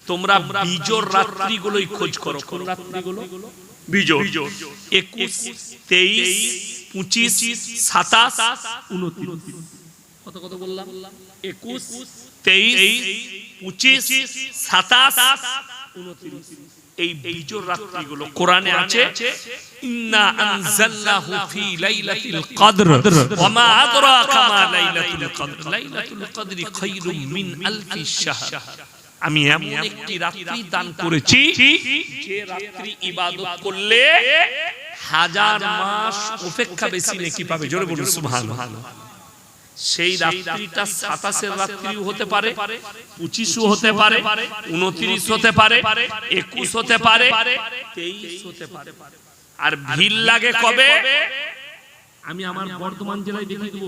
তোমরা বিজোর রাত্রিগুলোই খোঁজ করো। কোন রাত্রিগুলো? বিজোর। 21, 23, 25, 27, 29। কত কত বললাম? 21, 23, 25, 27, 29। এই বিজোর রাত্রিগুলো কোরআনে আছে, ইন্না আনজালনাহু ফি লাইলাতিল কদর ওয়া মা আদরাকা মা লাইলাতুল কদর লাইলাতুল কদরি খায়রুম মিন আলফি শাহর। আমি এমন একটি রাত্রি দান করেছি যে রাত্রি ইবাদত করলে 1000 মাস অপেক্ষা বেশি নেকি পাবে। জোরে বলুন সুবহানাল্লাহ। সেই রাত্রিটা 27 রাত্রিও হতে পারে, 25 হতে পারে, 29 হতে পারে, 21 হতে পারে, 23 হতে পারে। আর ভিড় লাগে কবে? আমি আমার বর্ধমান জেলায় দেখিয়ে দেব,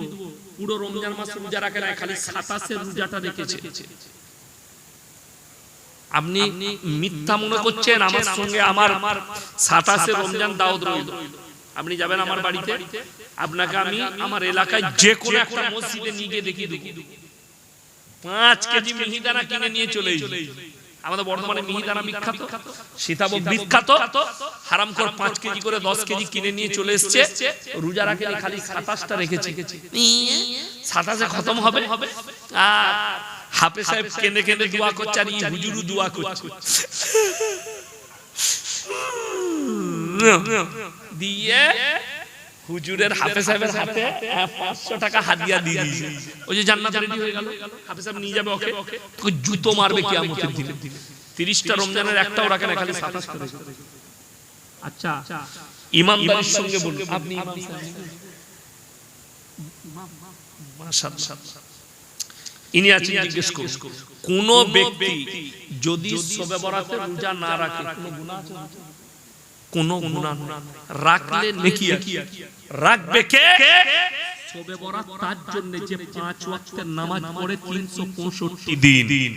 পুরো রমজান মাস রোজা রাখে না, খালি 27 রোজাটা রেখেছে। আপনি মিথ্যা মনে করছেন, আমার সঙ্গে আমার 27 রমজান দাওয়াত রইল। আপনি যাবেন আমার বাড়িতে, আপনাকে আমি আমার এলাকায় যে কোনো একটা মসজিদে নিয়ে গিয়ে দেখিয়ে দেব। 5 কেজি মিহিদানা কিনে নিয়ে চলে এসেছি। আমাদের বর্ধমানে মিহিদানা বিখ্যাত, সীতাভোগ বিখ্যাত। হারামখোর 5 কেজি করে 10 কেজি কিনে নিয়ে চলে এসেছে। রোজা রাখে খালি 27টা রেখেছে। 27 খতম হবে আর হাফেজ সাহেব কেঁদে কেঁদে দোয়া করছে, আর এই হুজুরও দোয়া করছে। দিয়ে হুজুরের হাফেজ সাহেবের হাতে 500 টাকা হাদিয়া দিয়ে দিয়েছে। ওই যে জান্নাত রেডি হয়ে গেল, হাফেজ সাহেব নিয়ে যাবে ওকে, তোকে জুতো মারবে কিয়ামতের দিনে। 30টা রমজানের একটাও রাখে না, খালি 27টা রেখে। আচ্ছা, ইমানদারির সঙ্গে বলুন, আপনি ইমাম সাহেব মাশাআল্লাহ ইনি আছেন, জিজ্ঞেস করুন, কোন ব্যক্তি যদি শবে বরাতে রোজা না রাখে কোনো গুনাহ আছে? কোনো গুনাহ না, রাখলে নেকি আছে। রাখবে কে? শবে বরাত তার জন্য যে 5 ওয়াক্তের নামাজ পড়ে 365 দিন।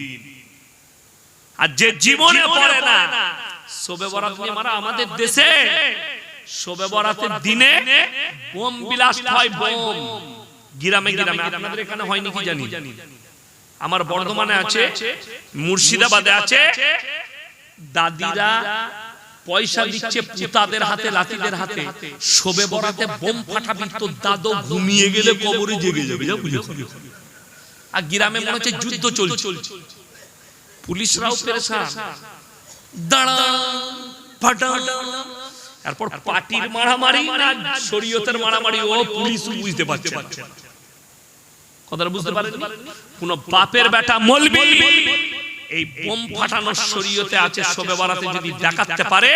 আর যে জীবনে পড়ে না, শবে বরাত নিয়ে মারা আমাদের দেশে শবে বরাতের দিনে বোম বিলাস্ট হয়, বোম গ্রামে গ্রামে। আপনাদের এখানে হয় নাকি জানি, আমার বর্ধমানে আছে, মুর্শিদাবাদে আছে। দাদিরা পয়সা দিচ্ছে পুতাদের হাতে, লাতিদের হাতে, শবে বরাতে বোম ফাটাবি তো দাদু ঘুমিয়ে গেলে কবরে জেগে যাবে। আর গ্রামে মনে হচ্ছে যুদ্ধ চলছে, পুলিশরাও পেরেশান, দাঁড়া ফাটা। তারপর পার্টির মারামারি না শরীয়তের মারামারি, ও পুলিশ বুঝতে পারছে না। কথাটা বুঝতে পারেন? কোন বাপের বেটা মৌলবি এই বোম ফাটানোর শরীয়তে আছে, শবে বরাতে যদি দেখাতে পারে,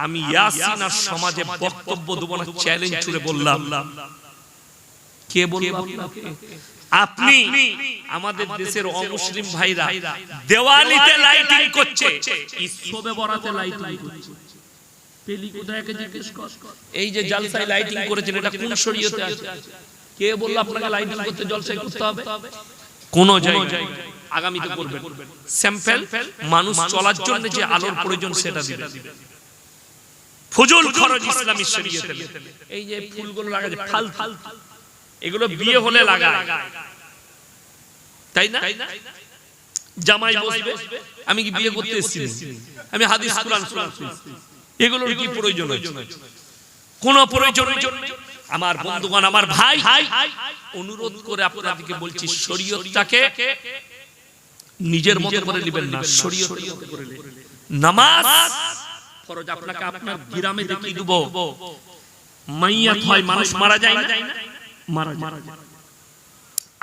আমি ইয়াসিন আর সমাজে বক্তব্য দেব না, চ্যালেঞ্জ ছুড়ে বললাম। কে বলবে আপনাকে? আপনি। আমাদের দেশের অমুসলিম ভাইরা দেওয়ালিতে লাইটিং করছে, শবে বরাতে লাইটিং করছে। পেলি কোথায় জিজ্ঞেস কর, এই যে জলসায় লাইটিং করেছেন, এটা কোন শরীয়তে আছে? কে বলল আপনাকে লাইটিং করতে, জলসায় করতে হবে? কোন জায়গায় আগামীতে করবেন। স্যাম্পল মানুষ চলার জন্য যে আলোর প্রয়োজন সেটা দিবেন। ফুজুল খরচ ইসলামী শরীয়তে। এই যে ফুলগুলো লাগায় ফাল ফাল, এগুলো বিয়ে হলে লাগায়, তাই না? জামাই বসবে, আমি কি বিয়ে করতে এসেছি? আমি হাদিস কুরআন শুনছি, এগুলোর কি প্রয়োজন আছে? কোন প্রয়োজন নেই। আমার বন্ধুগণ, আমার ভাই, অনুরোধ করে আপনাদেরকে বলছি, শরীয়তটাকে নিজের মতো করে নেবেন না, শরীয়ত করে নেবেন। নামাজ ফরজ। আপনাকে আপনার গ্রামে দেখিয়ে দেব, মাইয়াত হয়, মানুষ মারা যায় না, মারা যায়,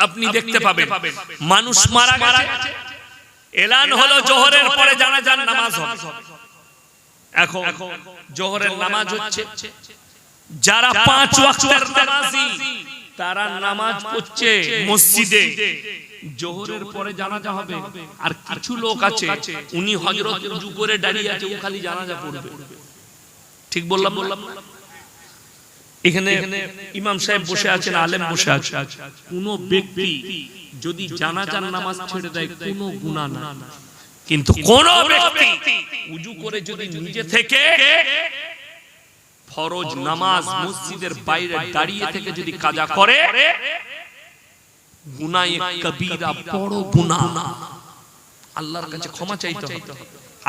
আপনি দেখতে পাবেন মানুষ মারা গেছে, এলান হলো জোহরের পরে জানাজার নামাজ হবে। এখন জোহরের নামাজ হচ্ছে, যারা 5 ওয়াক্তের নামাজি তারা নামাজ পড়ছে মসজিদে, জোহরের পরে জানাজা হবে। আর কিছু লোক আছে, উনি হযরত ওযু করে দাঁড়িয়ে আছে, ও খালি জানাজা পড়বে। ঠিক বললাম? এখানে ইমাম সাহেব বসে আছেন, আলেম বসে আছে। কোন ব্যক্তি যদি জানাজার নামাজ ছেড়ে দেয় কোনো গুনাহ না, কিন্তু কোন ব্যক্তি ওযু করে যদি নিজে থেকে ফরজ নামাজ মসজিদের বাইরে দাঁড়িয়ে থেকে যদি কাজা করে, গুনাহে কবিরা, বড় গুনাহ। আল্লাহর কাছে ক্ষমা চাইতে হবে।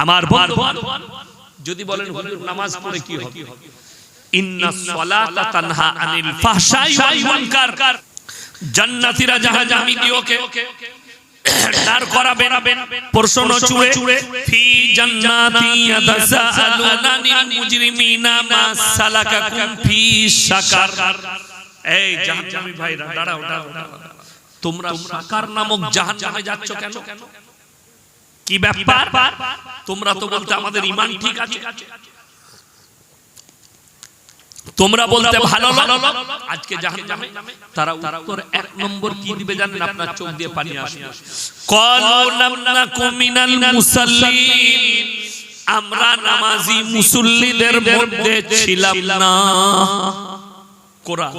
আমার বন্ধু, যদি বলেন হুজুর নামাজ পড়ে কি হবে, ইন্নাস সালাতা তানহা আনিল ফাহশাই ওয়াল মুনকার, জান্নাতীরা জাহান্নামীদেরকে দাঁড় করাবেন প্রশ্ন ছুঁড়ে, ফি জান্নাতি ইয়াতাসাআলুনা আনিল মুজরিমিনা মা সালাকাকুম ফি সাকার। এই জাহান্নামী ভাইরা দাঁড়াও, তোমরা সাকার নামক জাহান্নামে যাচ্ছ কেন? কি ব্যাপার? তোমরা তো বলতে আমাদের ঈমান ঠিক আছে, তোমরা বলতে ভালো লোক, আজকে জাহান্নামে। তারা উত্তর এক নম্বর কি দিবে জানেন? আপনার চোখ দিয়ে পানি আসবে। ক্বালু লাম নাকু মিনাল মুসাল্লিন, আমরা নামাজি মুসল্লিদের মধ্যে ছিলাম না। কোরআন,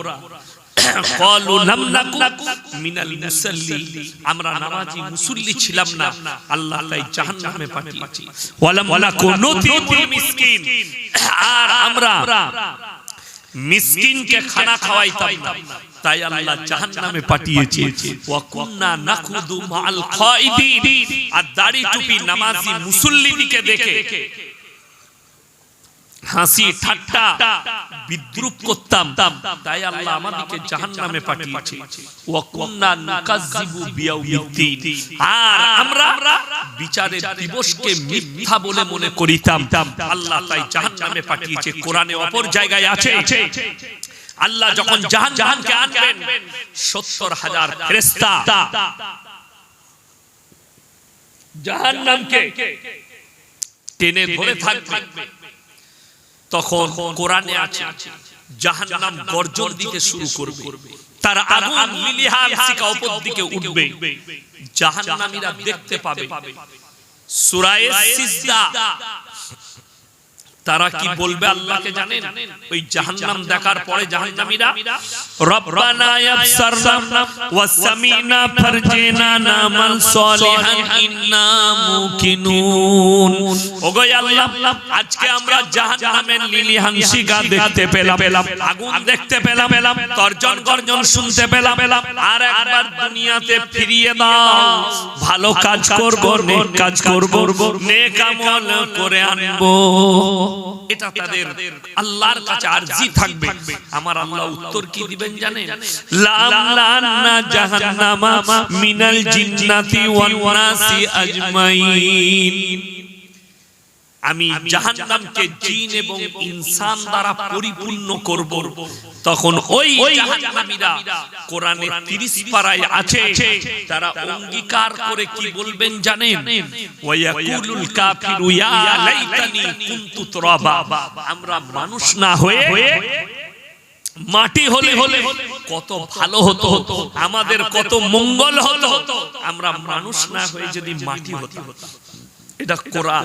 ক্বালু লাম নাকু মিনাল মুসাল্লিন, আমরা নামাজি মুসল্লি ছিলাম না, আল্লাহ তাই জাহান্নামে পাঠিয়েছে। ওয়ালাম নাকু নুতিউল মিসকিন, আর আমরা মিসকিনকে খানা খাওয়াইতাম না, তাই আল্লাহ জাহান্নামে পাঠিয়েছে। ওয়া কুননা নাখুদু মাআল খাইদিন, আর দাড়ি টুপি নামাজি মুসল্লিদিকে দেখে হাসি ঠাট্টা বিদ্রুপ করতাম, তাই আল্লাহ আমাদেরকে জাহান্নামে পাঠিয়েছে। ওয়া কুননা নুকাজ্জিবু বিয়াউমিদ্দিন, আর আমরা বিচারের দিবসকে মিথ্যা বলে মনে করিতাম, আল্লাহ তাই জাহান্নামে পাঠিয়েছে। কোরআনে অপর জায়গায় আছে, আল্লাহ যখন জাহান্নামকে আনবেন ৭০,০০০ ফেরেশতা জাহান্নামকে টেনে ধরে থাকবে, তখন কোরআনে আছে জাহান্নাম গর্জন দিতে শুরু করবে, তার আগুন লিলিহান শিখা উপর দিকে উঠবে, জাহান্নামীরা দেখতে পাবে। সূরা সিজদা, তারা কি বলবে আল্লাহকে জানেন? ওই জাহান্নাম দেখার পরে জাহান্নামীরা, রব্বানা ইয়াবসারনা ওয়া সামিনা ফারজিনা নামাল সালিহান ইন্না মুকিনুন। ওগো আল্লাহ, আজকে আমরা জাহান্নামের লিলিহান শিখা দেখতে পেলাম, আগুন দেখতে পেলাম, গর্জন গর্জন শুনতে পেলাম, আর একবার দুনিয়াতে ফিরিয়ে দাও, ভালো কাজ করব, নেক কাজ করব, নেক আমল করে আনবো। এটা তাদের আল্লাহর কাছে আরজি থাকবে। আমার আল্লাহ উত্তর কি দিবেন জানেন? লামলানা জাহান্নামা মিনাল জিন্নাতি ওয়ান নাসি আজমাইন, আমি জাহান্নামকে জিন এবং ইনসান দ্বারা পরিপূর্ণ করব। তখন ওই জাহান্নামীরা, কোরআনে ৩০ পারায় আছে, তারা অঙ্গীকার করে কি বলবেন জানেন? ওয়ায়াকুলুল কাফিরু ইয়া লাইতানি কুনতু তুরাবা, আমরা মানুষ না হয়ে মাটি হলে কত ভালো হতো, আমাদের কত মঙ্গল হতো, আমরা মানুষ না হয়ে যদি মাটি হতাম। এটা কোরআন।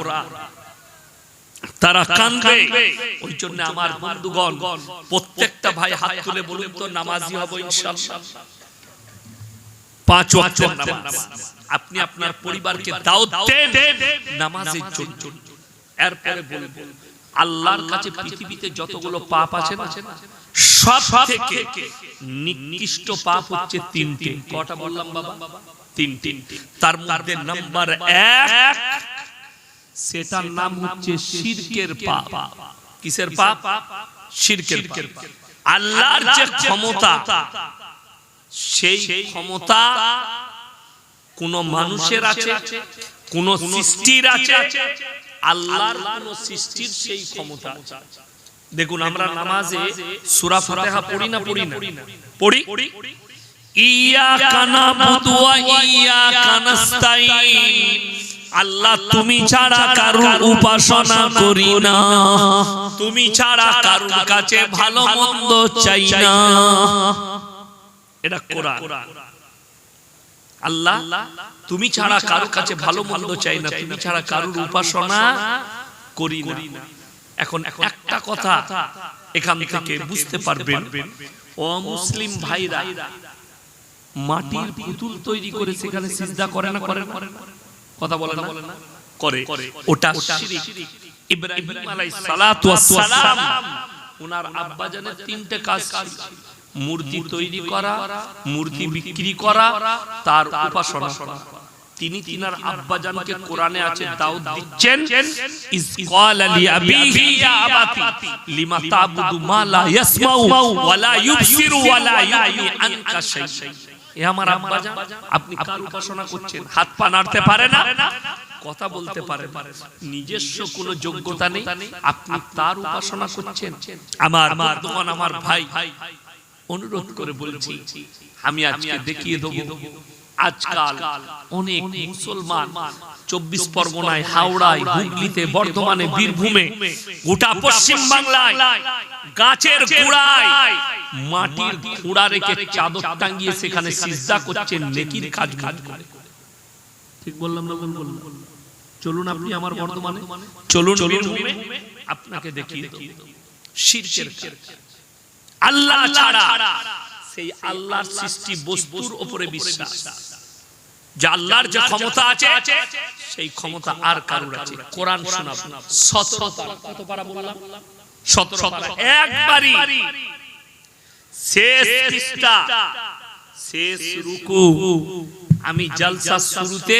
তারা কাঁদবে। ওই জন্য আমার বন্ধুগণ, প্রত্যেকটা ভাই হাত তুলে বলুন তো, নামাজি হব ইনশাআল্লাহ। ৫ ওয়াক্ত নামাজ আপনি আপনার পরিবারকে দাওয়াত দেন নামাজের জন্য। এরপরে বলবেন আল্লাহর কাছে পৃথিবীতে যতগুলো পাপ আছে না, সব থেকে নিকৃষ্ট পাপ হচ্ছে ৩টি। কটা বললাম বাবা? ৩টি। তার মধ্যে নাম্বার ১, সেটার নাম হচ্ছে শিরকের পাপ। কিসের পাপ? শিরকের পাপ। আল্লাহর যে ক্ষমতা, সেই ক্ষমতা কোন মানুষের আছে, কোন সৃষ্টির আছে? আল্লাহর কোন সৃষ্টির সেই ক্ষমতা আছে। দেখুন আমরা নামাজে সূরা ফাতিহা পড়ি না? পড়ি। ইয়্যাকা না'বুদু ওয়া ইয়্যাকা নাস্তাঈন, আল্লাহ তুমি ছাড়া কারুর উপাসনা করি না, তুমি ছাড়া কারুর কাছে ভালো মন্দ চাই না। এটা কোরআন। আল্লাহ তুমি ছাড়া কারুর কাছে ভালো মন্দ চাই না, তুমি ছাড়া কারুর উপাসনা করি না। এখন একটা কথা এখান থেকে বুঝতে পারবেন, অমুসলিম ভাইরা মাটির পুতুল তৈরি করে সেখানে সিজদা করে না? কথা বলে না? করে। ওটা শিরক। ইব্রাহিম আলাইহিস সালাতু ওয়াস সালাম, ওনার আব্বা জানের 3টে কাজ ছিল: মূর্তি তৈরি করা, মূর্তি বিক্রি করা, তার উপাসনা করা। তিনি তিনার আব্বাজানকে কোরআনে আছে দাওয়াত দিচ্ছেন, ইজ ক্বালা লি আবিহি ইয়া আবাতি লিমা তা'বুদু মা লা ইয়াসমাউ ওয়া লা ইউবসিরু ওয়া লা ইউগনি আনকা শাইআ। এ আমার আব্বাজান, আপনি কার উপাসনা করছেন? হাত পা নাড়তে পারে না, কথা বলতে পারে না, নিজস্ব কোনো যোগ্যতা নেই, আপনি তার উপাসনা করছেন। আমার বর্তমান আমার ভাই অনুরোধ করে বলছি, আমি আজকে দেখিয়ে দেব, আজকাল অনেক মুসলমান 24 পরগনায়, হাওড়ায়, হুগলিতে, বর্ধমানে, বীরভূমে, গোটা পশ্চিম বাংলায় গাছের গোড়ায় মাটির ঘোড়া রেখে চাদর টাঙিয়ে সেখানে সিজদা করছেন নেকির কাজ করে। ঠিক বললাম না? বললাম। চলুন আপনি আমার বর্ধমানে, চলুন বীরভূমে, আপনাকে দেখিয়ে দেব শিরকের কাজ। আল্লাহ ছাড়া সেই আল্লাহর সৃষ্টি বস্তুর উপরে বিশ্বাস, যে আল্লাহর যে ক্ষমতা আছে সেই ক্ষমতা আর কারোর আছে। কোরআন শোনাব 17 পারা, কত পারা বললাম? 17 পারা, একবারই শেষ পৃষ্ঠা, শেষ রুকু। আমি জালসা শুরুতে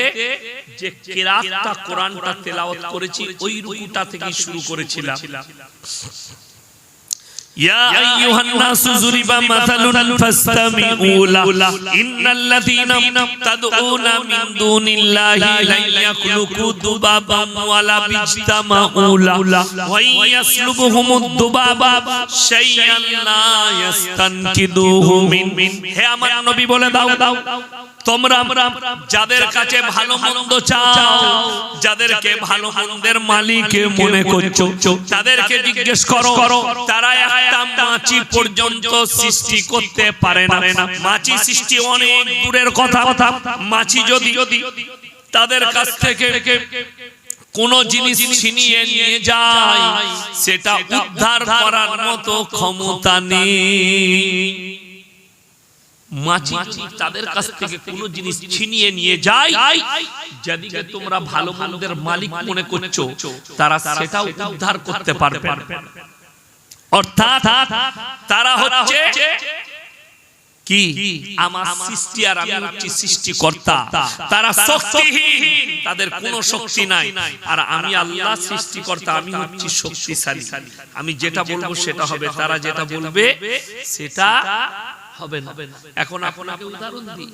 যে কিরাতটা কোরআনটা তেলাওয়াত করেছি ওই রুকুটা থেকে শুরু করেছিলাম। يا أيها الناس ضرب مثل فاستمعوا له إن الذين تدعون من دون الله لن يخلقوا ذبابا ولا اجتمعوا له وإن يسلبهم الذباب شيئا لا يستنقذوه منه। হে আমার নবী বলে দাও, তোমরা যাদের কাছে ভালো মন্দ চাও, যাদেরকে ভালো মন্দের মালিক মনে করছো, তাদেরকে জিজ্ঞেস করো, তারা একটা মাছি পর্যন্ত সৃষ্টি করতে পারে না। মাছি সৃষ্টি অনেক দূরের কথা। মাছি যদি তাদের কাছ থেকে কোন জিনিস ছিনিয়ে নিয়ে যায়, সেটা উদ্ধার করার মতো ক্ষমতা নেই। মাছি তাদের কাছ থেকে কোন জিনিস ছিনিয়ে নিয়ে যায়, যাদেরকে তোমরা ভালো মন্দের মালিক মনে করছো, তারা সেটাও উদ্ধার করতে পারবে না। অর্থাৎ তারা হচ্ছে কি? আমার সৃষ্টি আর আমি হচ্ছি সৃষ্টিকর্তা। তারা শক্তিহীন, তাদের কোনো শক্তি নাই, আর আমি আল্লাহ সৃষ্টিকর্তা, আমি হচ্ছি শক্তিশালী। আমি যেটা বলবো সেটা হবে, তারা যেটা বলবে সেটা হবে না। এখন আপনাকে উদাহরণ দিই,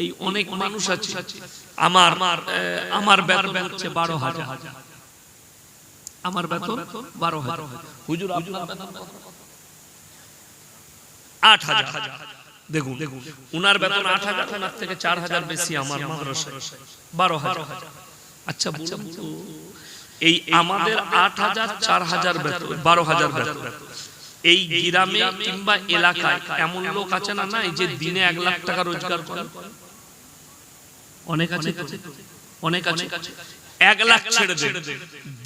এই অনেক মানুষ আছে, আমার বেতন হচ্ছে 12,000, আমার বেতন 12,000, হুজুর আপনার বেতন 8,000। দেখুন উনার বেতন 8,000, ওনার থেকে 4,000 বেশি আমার মাদ্রাসায় 12,000। আচ্ছা বলুন তো, এই আমাদের 8,000 4,000 বেতন, 12,000 বেতন, এই গ্রামে কিংবা এলাকায় এমন লোক আছে না নাই যে দিনে 1 লাখ টাকা রোজগার করে? অনেক আছে, অনেক আছে। 1 লাখ ছেড়ে দেন,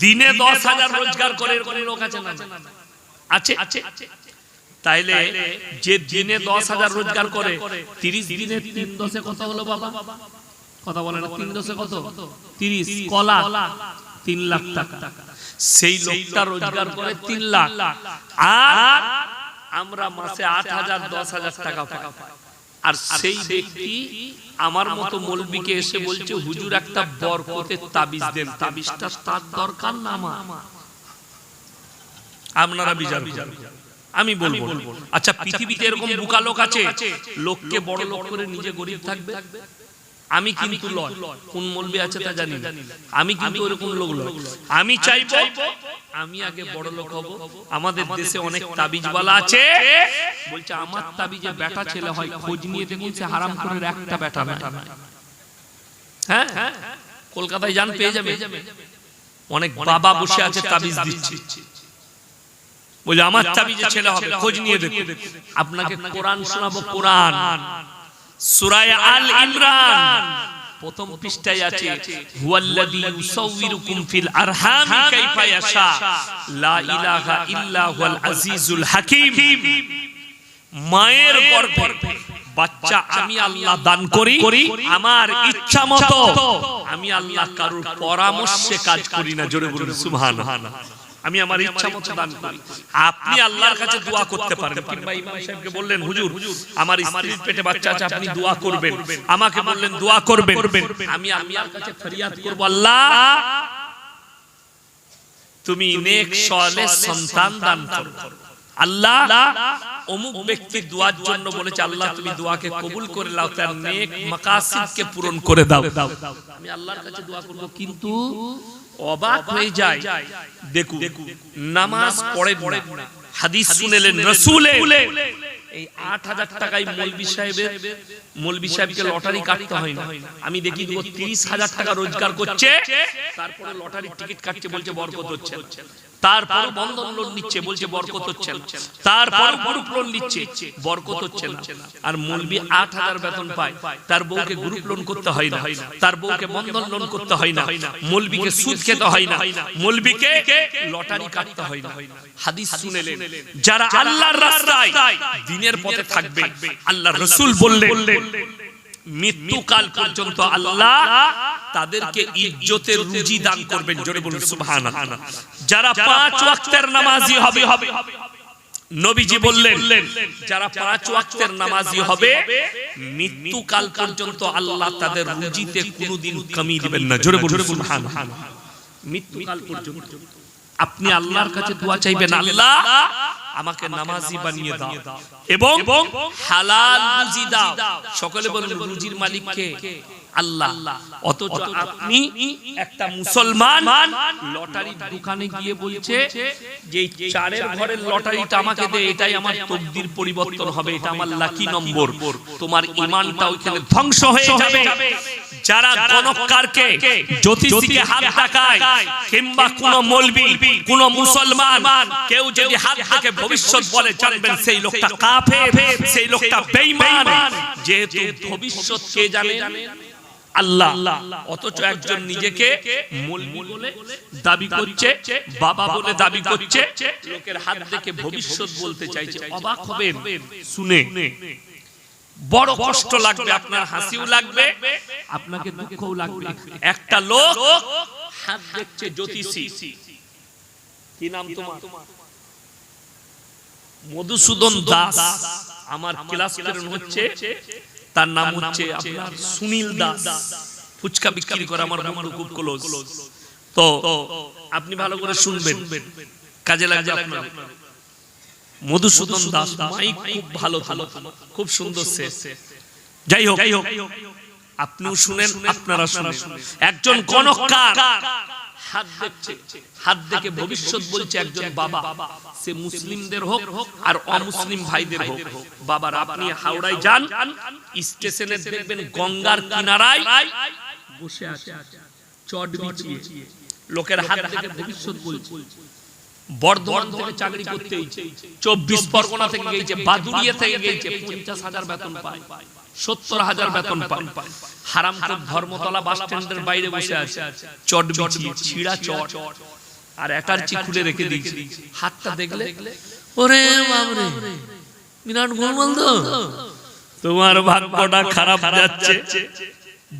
দিনে 10,000 রোজগার করে এরকম লোক আছে না? আছে। তাইলে যে দিনে 10,000 রোজগার করে, 30 দিনে 3 10 কত হলো বাবা? কথা বলে না? 3 10 কত? 30 কলা 3 লাখ টাকা। সেই লোকটা রোজগার করে 3 লাখ, আর আমরা মাসে 8,000 10,000 টাকা পাই। আর সেই ব্যক্তি আমার মতো মৌলবীকে এসে বলছে, হুজুর একটা বরকতের তাবিজ দেন। তাবিজটা তার দরকার না আমার, আপনারা বিচার করুন। আমি বলবো, আচ্ছা পৃথিবীতে এরকম বোকা লোক আছে, লোককে বড় লোক করে নিজে গরিব থাকবে? আমি কিন্তু লয়, কোন মৌলবী আছে তা জানি না, আমি কিন্তু ওরকম লোক লয়। আমি চাইবো আমি আগে বড় লোক হব। আমাদের দেশে অনেক তাবিজওয়ালা আছে, বলছে আমার তাবিজে বেটা ছেলে হয়, খোঁজ নিয়ে দেখুন সে হারাম করে একটা বেটা নাই। হ্যাঁ, কলকাতায় যান পেয়ে যাবে, অনেক বাবা বসে আছে তাবিজ দিচ্ছে, বলে আমার তাবিজে ছেলে হবে, খোঁজ নিয়ে দেখুন। আপনাকে কোরআন শোনাবো, কোরআন সূরা আল ইমরান প্রথম পৃষ্ঠায় আছে, হুয়াল্লাযী ইউসাউবিরুকুম ফিল আরহামি কাইফা ইয়াশা লা ইলাহা ইল্লা হুয়াল আজিজুল হাকীম। মায়ের গর্ভে বাচ্চা আমি আল্লাহ দান করি আমার ইচ্ছা মতো। আমি আল্লাহ কারোর পরামর্শে কাজ করি না। জোরে বলুন সুবহানাল্লাহ। আমি আমার ইচ্ছা মতো দান করি। আপনি আল্লাহর কাছে দোয়া করতে পারেন, কিংবা ইমাম সাহেবকে বললেন হুজুর আমার স্ত্রীর পেটে বাচ্চা আছে, আপনি দোয়া করবেন, আমাকে বললেন দোয়া করবেন, আমি আল্লাহর কাছে ফরিয়াদ করব, আল্লাহ তুমি নেক সালেহ সন্তান দান করো। আল্লাহ অমুক ব্যক্তির দোয়ার জন্য বলেছে, আল্লাহ তুমি দোয়াকে কবুল করে নাও, তার নেক মাকাসিদকে পূরণ করে দাও। আমি আল্লাহর কাছে দোয়া করব, কিন্তু অবাক হয়ে যায়, দেখুন নামাজ পড়ে না, হাদিস শুনেলেন রাসূলের, এই ৮০০০ টাকায় মৌলভী সাহেবকে লটারি কাটতে হয় না। আমি দেখি ৩০,০০০ টাকা রোজগার করছে, তারপরে লটারির টিকিট কাটছে, বলছে বরকত হচ্ছে, তারপর বন্ধন লোন নিচ্ছে, বলছে বরকত হচ্ছে না, তারপর গ্রুপ লোন নিচ্ছে, বরকত হচ্ছে না। আর মৌলভী ৮০০০ বেতন পায়, তার বউকে গ্রুপ লোন করতে হয় না, তার বউকে বন্ধন লোন করতে হয় না, মৌলভীকে সুদ খেতে হয় না, মৌলভীকে লটারি কাটতে হয় না। হাদিস শুনেলেন, যারা আল্লাহর রাস্তায় দিনের পথে থাকবে, আল্লাহর রাসূল বললেন মৃত্যুকাল পর্যন্ত আল্লাহ তাদেরকে ইজ্জতের রুজি দান করবেন। জোরে বলুন সুবহানাল্লাহ। যারা ৫ ওয়াক্তের নামাজি হবে, নবীজি বললেন যারা ৫ ওয়াক্তের নামাজি হবে, মৃত্যুকাল পর্যন্ত আল্লাহ তাদের রুজিতে কোনোদিন কমি দিবেন না। জোরে বলুন সুবহানাল্লাহ। মৃত্যুকাল পর্যন্ত আপনি আল্লাহর কাছে দোয়া চাইবেন, আল্লাহ আমাকে নামাজি বানিয়ে দাও এবং হালাল রুজি দাও। সকলে বলুন রুজির মালিক কে? আল্লাহ। অথচ আপনি একটা মুসলমান লটারির দোকানে গিয়ে বলছে যে চারের ঘরের লটারিটা আমাকে দে, এটাই আমার তকদির পরিবর্তন হবে, এটা আমার লাকি নম্বর। তোমার ঈমানটা ওইখানে ধ্বংস হয়ে যাবে। যারা গণককারকে, জ্যোতিষীকে হাত দেখায়, কিংবা কোন মৌলবি, কোন মুসলমান কেউ যদি হাত থেকে ভবিষ্যৎ বলে, জানবেন সেই লোকটা কাফের, সেই লোকটা বেঈমান। যেহেতু ভবিষ্যৎ কে জানে? আল্লাহ। অথচ একজন নিজেকে মৌলবি বলে দাবি করছে, বাবা বলে দাবি করছে, লোকের হাত থেকে ভবিষ্যৎ বলতে চাইছে। অবাক হবেন শুনে, বড় কষ্ট লাগবে, আপনার হাসিও লাগবে, আপনাকে দুঃখও লাগবে। একটা লোক হাত দেখছে জ্যোতিষী, কি নাম তোমার? মধুসূদন দাস। আমার ক্লাস ফ্রেন্ড হচ্ছে, তার নাম হচ্ছে আপনার সুনীল দাস, ফুচকা বিক্রি করে আমার বন্ধু, খুব ক্লোজ। তো আপনি ভালো করে শুনবেন, কাজে লাগবে আপনার। মধুসূদন দাস মাইক খুব ভালো, খুব সুন্দর শেষ। যাই হোক, আপনিও শুনেন, আপনারা শুনেন। একজন গণককার হাত দেখছে, হাত দেখে ভবিষ্যৎ বলছে একজন বাবা, সে মুসলিমদের হোক আর অমুসলিম ভাইদের হোক। বাবার আপনি হাওড়ায় যান, স্টেশনে দেখবেন গঙ্গার কিনারায় বসে আছে, চট বিছিয়ে, লোকের হাত দেখে ভবিষ্যৎ বলছে। বর্ধমান থেকে চাকরি করতে গেছে, ২৪ পরগনা থেকে গেছে, বাদুড়িয়া থেকে গেছে, ৫০,০০০ বেতন পায়, ৭০,০০০ বেতন পায়। হারামখোর ধর্মতলা বাস স্ট্যান্ডের বাইরে বসে আছে, চট বিছিয়ে, ছিঁড়া চট, আর অ্যাটার্জি খুলে রেখে দিয়েছে। হাতটা দেখলে ওরে বাবরে, বিরাট গোলমাল তো। তোমার ভাগ্যটা খারাপ যাচ্ছে,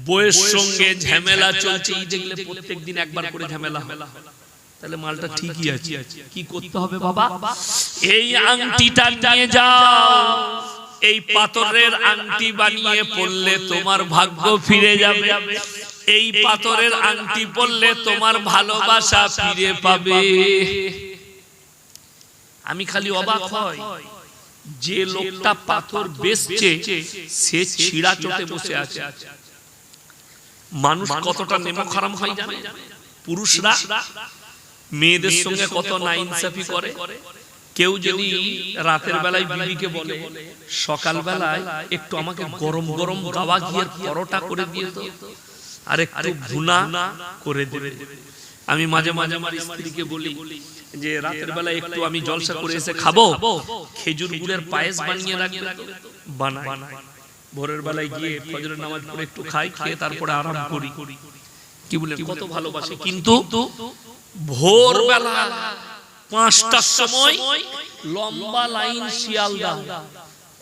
বইয়ের সঙ্গে ঝামেলা চলছে, এই দেখলে প্রত্যেকদিন একবার করে ঝামেলা, তাহলে মালটা ঠিকই আছে। কি করতে হবে বাবা? এই আংটিটা নিয়ে যাও, এই পাথরের আংটি বানিয়ে পড়লে তোমার ভাগ্য ফিরে যাবে, এই পাথরের আংটি পড়লে তোমার ভালোবাসা ফিরে পাবে। আমি খালি অবাক হই, যে লোকটা পাথর বেচছে সে ছিঁড়া চটে বসে আছে। মানুষ কতটা নেমো খারাম হয় জানে? পুরুষরা মেয়েদের সঙ্গে কত নাইনসাফি করে। কেউ যদি রাতের বেলায় বিবিকে বলে, সকাল বেলায় একটু আমাকে গরম গরম গাওয়া ঘিয়ের পরোটা করে দিয়ে তো, আর একটু ভুনা করে দেবে। আমি মাঝে মাঝে আমার স্ত্রীকে বলি যে রাতের বেলায় একটু আমি জলসা করে এসে খাবো, খেজুর গুড়ের পায়েস বানিয়ে রাখবে, বানাই। ভোরের বেলায় গিয়ে ফজরের নামাজ পড়ে একটু খাই, খেয়ে তারপরে আরাম করি। কি বলে কত ভালোবাসে। কিন্তু ভোরবেলা ৫টার সময় লম্বা লাইন শিয়ালদা।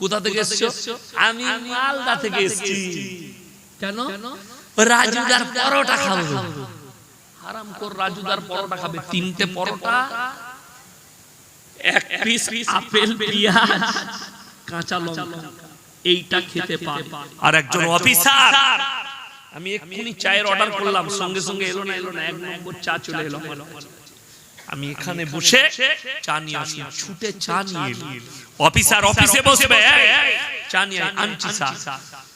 কোথা থেকে এসছো? আমি মালদা থেকে এসেছি। কেন? রাজুদার পরোটা খাবো। হারামখোর রাজুদার পরোটা খাবে। ৩টে পরোটা এক পিস আপেল, পেঁয়াজ, কাঁচা লঙ্কা এইটা খেতে পারে। আর একজন অফিসার, আমি এক্ষুনি চায়ের অর্ডার করলাম, সঙ্গে সঙ্গে এলো না 1 নম্বর চা চলে এলো। আমি এখানে বসে চা নিয়ে আসি, ছুটে চা নিয়ে এলো। অফিসার অফিসে বসবে, চা নিয়ে আনছি চা।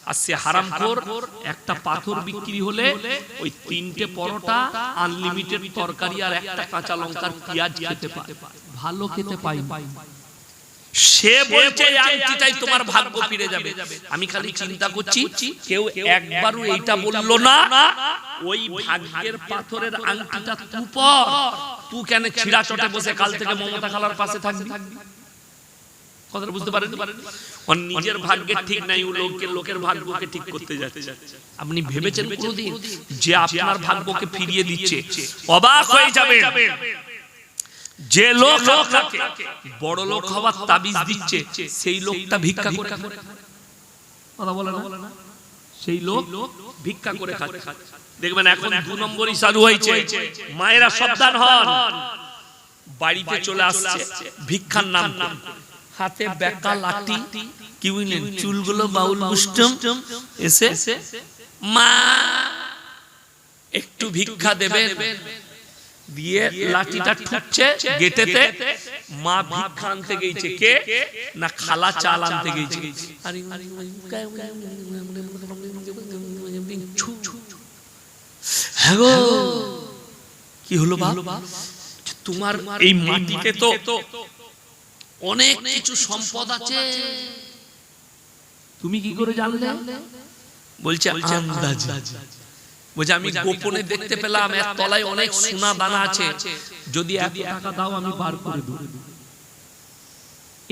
আর সে হারামখোর একটা পাথর বিক্রি হলে ওই 3টে পরোটা, আনলিমিটেড তরকারি আর একটা কাঁচা লঙ্কার পেঁয়াজ খেতে পায়, ভালো খেতে পাই। সে বলছে আনটিটাই তোমার ভাগ্য ফিরে যাবে। আমি খালি চিন্তা করছি কেউ একবারও এইটা বলল না, ওই ভাগ্যের পাথরের আংটিটা তুই কেন ছিড়া চটে বসে কাল থেকে মমতা খালার পাশে থাকবি? কথাটা বুঝতে পারেন? ওর নিজের ভাগ্যের ঠিক নাই, ও লোকের ভাগ্যকে ঠিক করতে যাচ্ছে। আপনি ভেবেছেন কোনদিন যে আপনার ভাগ্যকে ফিরিয়ে দিচ্ছে? অবাক হয়ে যাবেন। যে লোক আপনাকে বড় লোক হওয়ার তাবিজ দিচ্ছে, সেই লোকটা ভিক্ষা করে খায়। কথা বলে না? সেই লোক ভিক্ষা করে খায়। দেখবেন এখন 2 নম্বরই চালু হয়েছে। মায়েরা সাবধান হন, বাড়িতে চলে আসছে ভিক্ষার নাম করে, হাতে বেকা লাঠি, কি বুঝলেন, চুলগুলো বাউল মুষ্টম, এসে মা একটু ভিক্ষা দেবেন, দিয়ে লাঠিটা ঠুকছে গেটেতে। মা ভিক্ষা আনতে গেছে, কে না খালা চাল আনতে গেছে। হ্যাঁ গো, কি হলো বাবা? তোমার এই মাটিতে তো অনেক কিছু সম্পদ আছে, তুমি কি করে জানলে? বলছে আন্দাজ। বলছে আমি গোপনে দেখতে পেলাম এর তলায় অনেক সোনা দানা আছে, যদি 1 টাকা দাও আমি বার করে দেব।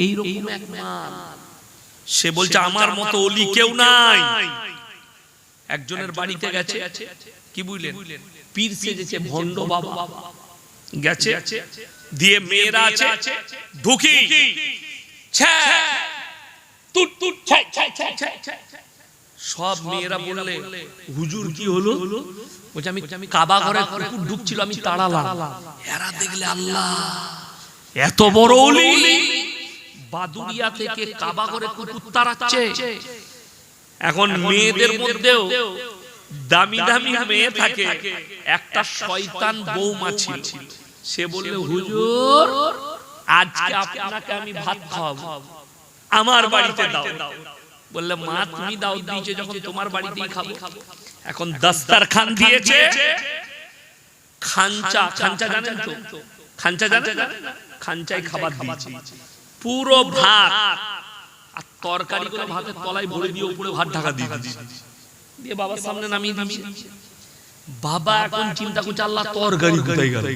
এইরকম এক মাল। সে বলছে আমার মতো ওলি কেউ নাই। একজনের বাড়িতে গেছে, কি বুঝলেন, পীর সেজেছে, ভণ্ড বাবা গেছে, দিয়ে মেয়েরা আছে ঢুকি সব মেয়েরা বললে হুজুর কি হলো? বলছে আমি কাবা ঘরে কুকুর ঢুকছিল, আমি তাড়ালাম। এরা দেখলে আল্লাহ এত বড় ওলি, বাদুড়িয়া থেকে কাবা ঘরে কুকুর তাড়াচ্ছে। এখন মেয়েদের মধ্যেও দামি দামি মেয়ে থাকে, একটা শয়তান বৌমা ছিল। সে বললে হুজুর আজকে আপনাকে আমি ভাত খাওয়াবো, আমার বাড়িতে দাও। বললে মা তুমি দাও দিয়েছে যখন, তোমার বাড়িতেই খাবো। এখন দস্তরখান দিয়েছে, খাঞ্চা, খাঞ্চা জানেন তো? খাঞ্চা জানেন? খাঞ্চায় খাবার দিয়েছে, পুরো ভাত আর তরকারিগুলো ভাতের তলায় ভরে দিয়ে উপরে ভাত ঢাকা দিয়ে বাবার সামনে নামিয়ে দিয়েছে। বাবা এখন চিন্তা করছে আল্লাহ তরকারি কোথায় গেল?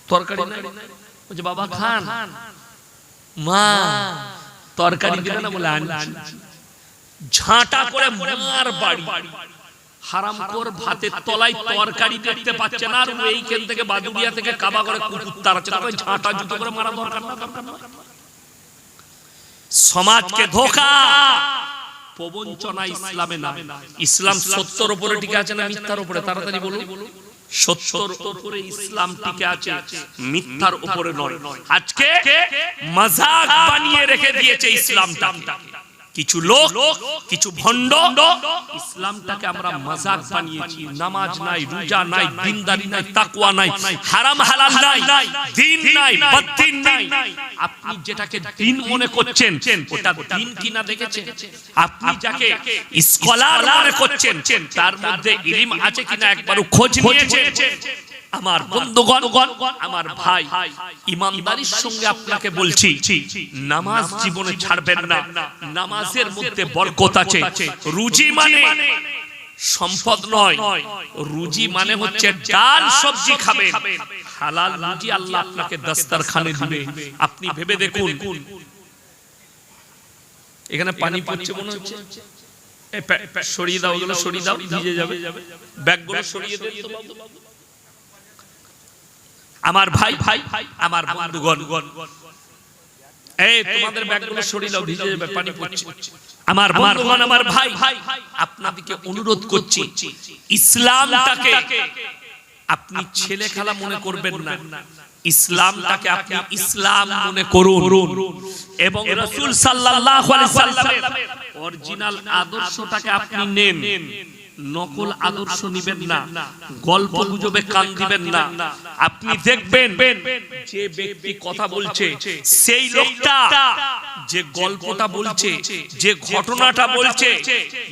তরকারি নাই। বলছে বাবা খান। মা তরকারি দিবে না? বলে আনছি। ঝাঁটা করে মার বাড়ি। হারামখোর ভাতের তলায় তরকারি দেখতে পাচ্ছে না, আর এইখান থেকে বাদুড়িয়া থেকে কাবা করে কুকুর তাড়াচ্ছে, তারপরে ঝাঁটা জুতো করে মারা দরকার না? সমাজকে ধোঁকা, প্রবঞ্চনা ইসলামে না। ইসলাম সত্যের উপরে টিকে আছে না মিথ্যার উপরে? তাড়াতাড়ি বলুন। সত্যের উপরে ইসলাম টিকে আছে, মিথ্যার উপরে নয়। আজকে মজাক বানিয়ে রেখে দিয়েছে ইসলামটা। কিছু লোক, কিছু ভণ্ড ইসলামটাকে আমরা মজাক বানিয়েছি। নামাজ নাই, রোজা নাই, দিনদারি নাই, তাকওয়া নাই, হারাম হালাল নাই, দিন নাই, বদ্দিন নাই। আপনি যেটাকে দিন মনে করছেন ওটা দিন কিনা দেখেছেন? আপনি যাকে স্কলার মনে করছেন তার মধ্যে ইলম আছে কিনা একবারও খোঁজ নিয়েছেন? আমার বন্ধুগণ, আমার ভাই, ইমানদারির সঙ্গে আপনাকে বলছি, নামাজ জীবনে ছাড়বেন না। নামাজের মধ্যে বরকত আছে। রুজি মানে সম্পদ নয়, রুজি মানে হচ্ছে ডাল সবজি খাবেন, হালাল রুজি আল্লাহ আপনাকে দস্তরখানে দিবে। আপনি ভেবে দেখুন, এখানে পানি পড়ছে মনে হচ্ছে, সরিয়ে দাও, ওগুলো সরিয়ে দাও, ভিজে যাবে। ব্যাগগুলো সরিয়ে দাও আমার ভাই, আমার বন্ধুগণ, এই তোমাদের ব্যাগগুলো সরিয়ে দাও, ভিজে যাবে, পানি পড়ছে। আমার বন্ধুগণ, আমার ভাই, আপনাদেরকে অনুরোধ করছি, ইসলামটাকে আপনি ছেলে খেলা মনে করবেন না, ইসলামটাকে আপনি ইসলাম মনে করুন এবং রাসূল সাল্লাল্লাহু আলাইহি সাল্লামের অরিজিনাল আদর্শটাকে আপনি নেন। নকল আদর্শ নিবেন না, গল্প গুজবে কান দিবেন না। আপনি দেখবেন যে ব্যক্তি কথা বলছে সেই লোকটা যে গল্পটা বলছে, যে ঘটনাটা বলছে,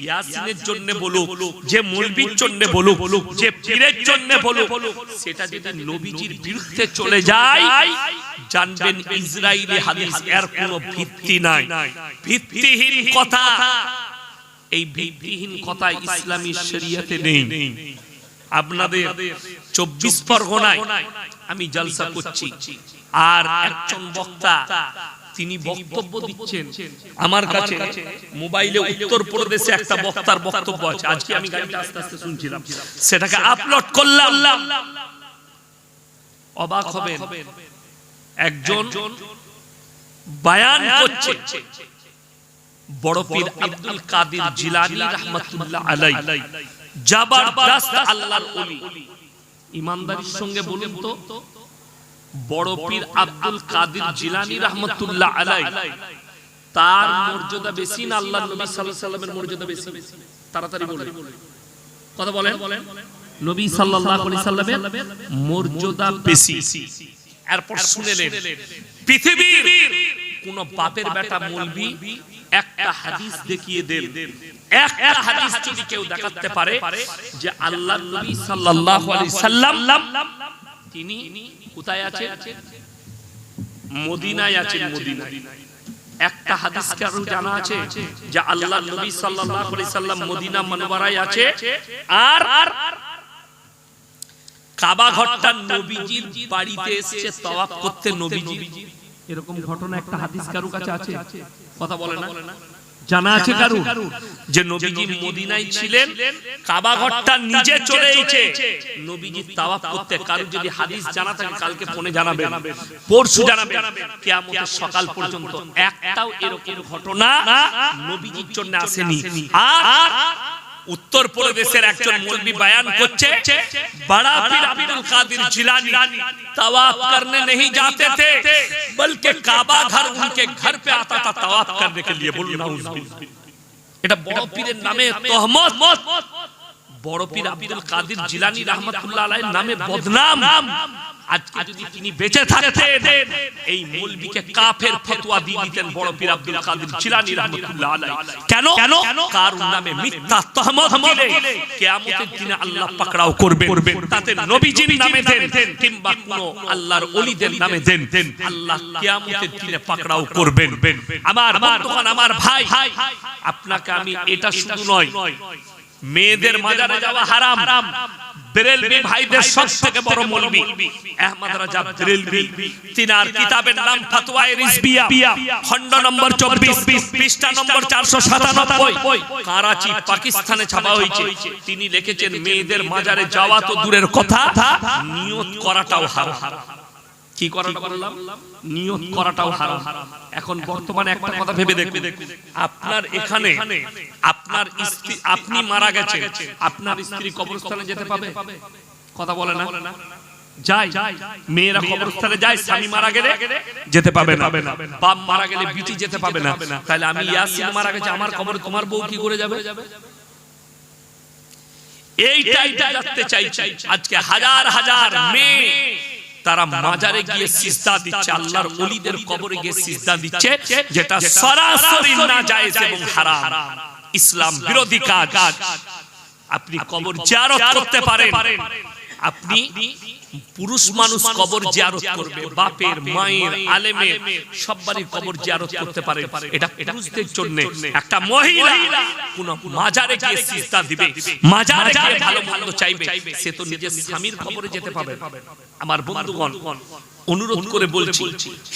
ইয়াসিনের জন্য বলুক, যে মৌলবীর জন্য বলুক, যে পীরের জন্য বলুক, সেটা যদি নবীজির বিরুদ্ধে চলে যায়, জানবেন ইসরাইলি হাদিস এর কোনো ভিত্তি নাই, ভিত্তিহীন কথা। এই ভিত্তিহীন কথা ইসলামী শরীয়তে নেই। আপনাদের 24 পরগনায় আমি জলসা করছি, আর একজন বক্তা তিনি বক্তব্য দিচ্ছেন। আমার কাছে মোবাইলে উত্তরপ্রদেশে একটা বক্তার বক্তব্য আছে, আজকে আমি গাড়িতে আস্তে আস্তে শুনছিলাম, সেটাকে আপলোড করলাম। অবাক হবেন, একজন বয়ান করছে বড় পীর আব্দুল কাদের জিলানী রাহমাতুল্লাহ আলাইহি, জবরদস্ত আল্লাহর ওলি। ইমানদারির সঙ্গে বলুন তো, বড় পীর আব্দুল কাদের জিলানী রাহমাতুল্লাহ আলাইহি তার মর্যাদা বেশি না আল্লাহর নবী সাল্লাল্লাহু আলাইহি সাল্লামের মর্যাদা বেশি? তাড়াতাড়ি বলেন, কথা বলেন। নবী সাল্লাল্লাহু আলাইহি সাল্লামের মর্যাদা বেশি। এরপর শুনেলেন, পৃথিবীর কোন বাপের বেটা মৌলবি একটা হাদিস দেখিয়ে দেন, একটা হাদিস যদি কেউ দেখাতে পারে যে আল্লাহর নবী সাল্লাল্লাহু আলাইহি সাল্লাম তিনি কোথায় আছেন? মদিনায় আছেন। মদিনায় একটা হাদিস কারো জানা আছে যে আল্লাহর নবী সাল্লাল্লাহু আলাইহি সাল্লাম মদিনা মুনাওয়ারায় আছে, আর কাবা ঘরটা নবীজির বাড়িতে এসে তাওয়াফ করতে নবীজি? এরকম ঘটনা একটা হাদিস কারো কাছে আছে? কথা বলে না, জানা আছে কারো যে নবীজি মদিনায় ছিলেন, কাবা ঘরটা নিজে চলে এসেছে নবীজি তাওয়াফ করতে? কারো যদি হাদিস জানা থাকে কালকে ফোনে জানাবেন, পরশু জানাবেন, কিয়ামতের সকাল পর্যন্ত একটাও এরকম ঘটনা নবীজির জন্য আসেনি। আর उत्तर प्रदेशेर একজন मौलवी बयान করছে बड़ा पीर अब्दुल कादिर जिलानी तवाफ करने नहीं जाते थे बल्कि काबा घर उनके घर पे आता था तवाफ करने के लिए। बोलो नाउजुबिल्लाह, এটা বড় পীরের নামে তহমত, বড় পীর আব্দুল কাদির জিলানী রাহমাতুল্লাহ আলাইহির নামে বদনাম। আজকে যদি তিনি বেঁচে থাকতেন এই মৌলবীকে কাফের ফতোয়া দিয়ে দিতেন বড় পীর আব্দুল কাদির জিলানী রাহমাতুল্লাহ আলাইহি। কেন? কারণ নামে মিথ্যা তহমত দিলে কিয়ামতের দিনে আল্লাহ পাকড়াও করবেন। তাতে নবীজির নামে দেন কিংবা কোন আল্লাহর ওলিদের নামে দেন, আল্লাহ কিয়ামতের দিনে পাকড়াও করবেন। আমার বন্ধুগণ, আমার ভাই, আপনাকে আমি এটা শুধু নয়, মেয়েদের মাজারে যাওয়া হারাম। বেরেলভি ভাইদের সবথেকে বড় মৌলবী আহমদ রাজা বেরেলভি, তিনার কিতাবের নাম ফতওয়ায়ে রিজবিয়া, খণ্ড নম্বর 24, পৃষ্ঠা নম্বর 497, করাচি পাকিস্তানে ছাপা হয়েছে। তিনি লিখেছেন মেয়েদের মাজারে যাওয়া তো দূরের কথা, নিয়ত করাটাও হারাম। কি করাটা বললাম? নিয়ত করাটাও হারাম। এখন বর্তমানে একটা কথা ভেবে দেখুন, আপনার এখানে আপনার স্ত্রী, আপনি মারা গেছেন, আপনার স্ত্রী কবরস্থানে যেতে পাবে? কথা বলে না, যায়। মেয়েরা কবরস্থানে যায়, স্বামী মারা গেলে যেতে পাবে না, বাপ মারা গেলে বিটি যেতে পাবে না। তাহলে আমি ইয়াসিন মারা গেছে, আমার কবরে তোমার বউ কি করে যাবে? এইটাই জানতে চাইছি। আজকে হাজার হাজার মেয়ে তারা মাজারে গিয়ে সিজদা দিচ্ছে, আল্লাহর ওলিদের কবরে গিয়ে সিজদা দিচ্ছে, যেটা সরাসরি নাজায়েজ এবং হারাম, ইসলাম বিরোধী কাজ। আপনি কবর জিয়ারত করতে পারেন, আপনি পুরুষ মানুষ কবর জিয়ারত করবে, বাপের, মায়ের, আলেমের সবারই কবর জিয়ারত করতে পারে, এটা পুরুষদের জন্য। একটা মহিলা কোন মাজারে গিয়ে সিজদা দিবে, মাজারে গিয়ে ভালো মন্দ চাইবে, সে তো নিজের স্বামীর কবরে যেতে পাবে। আমার বন্ধুগণ, অনুরোধ করে বলছি,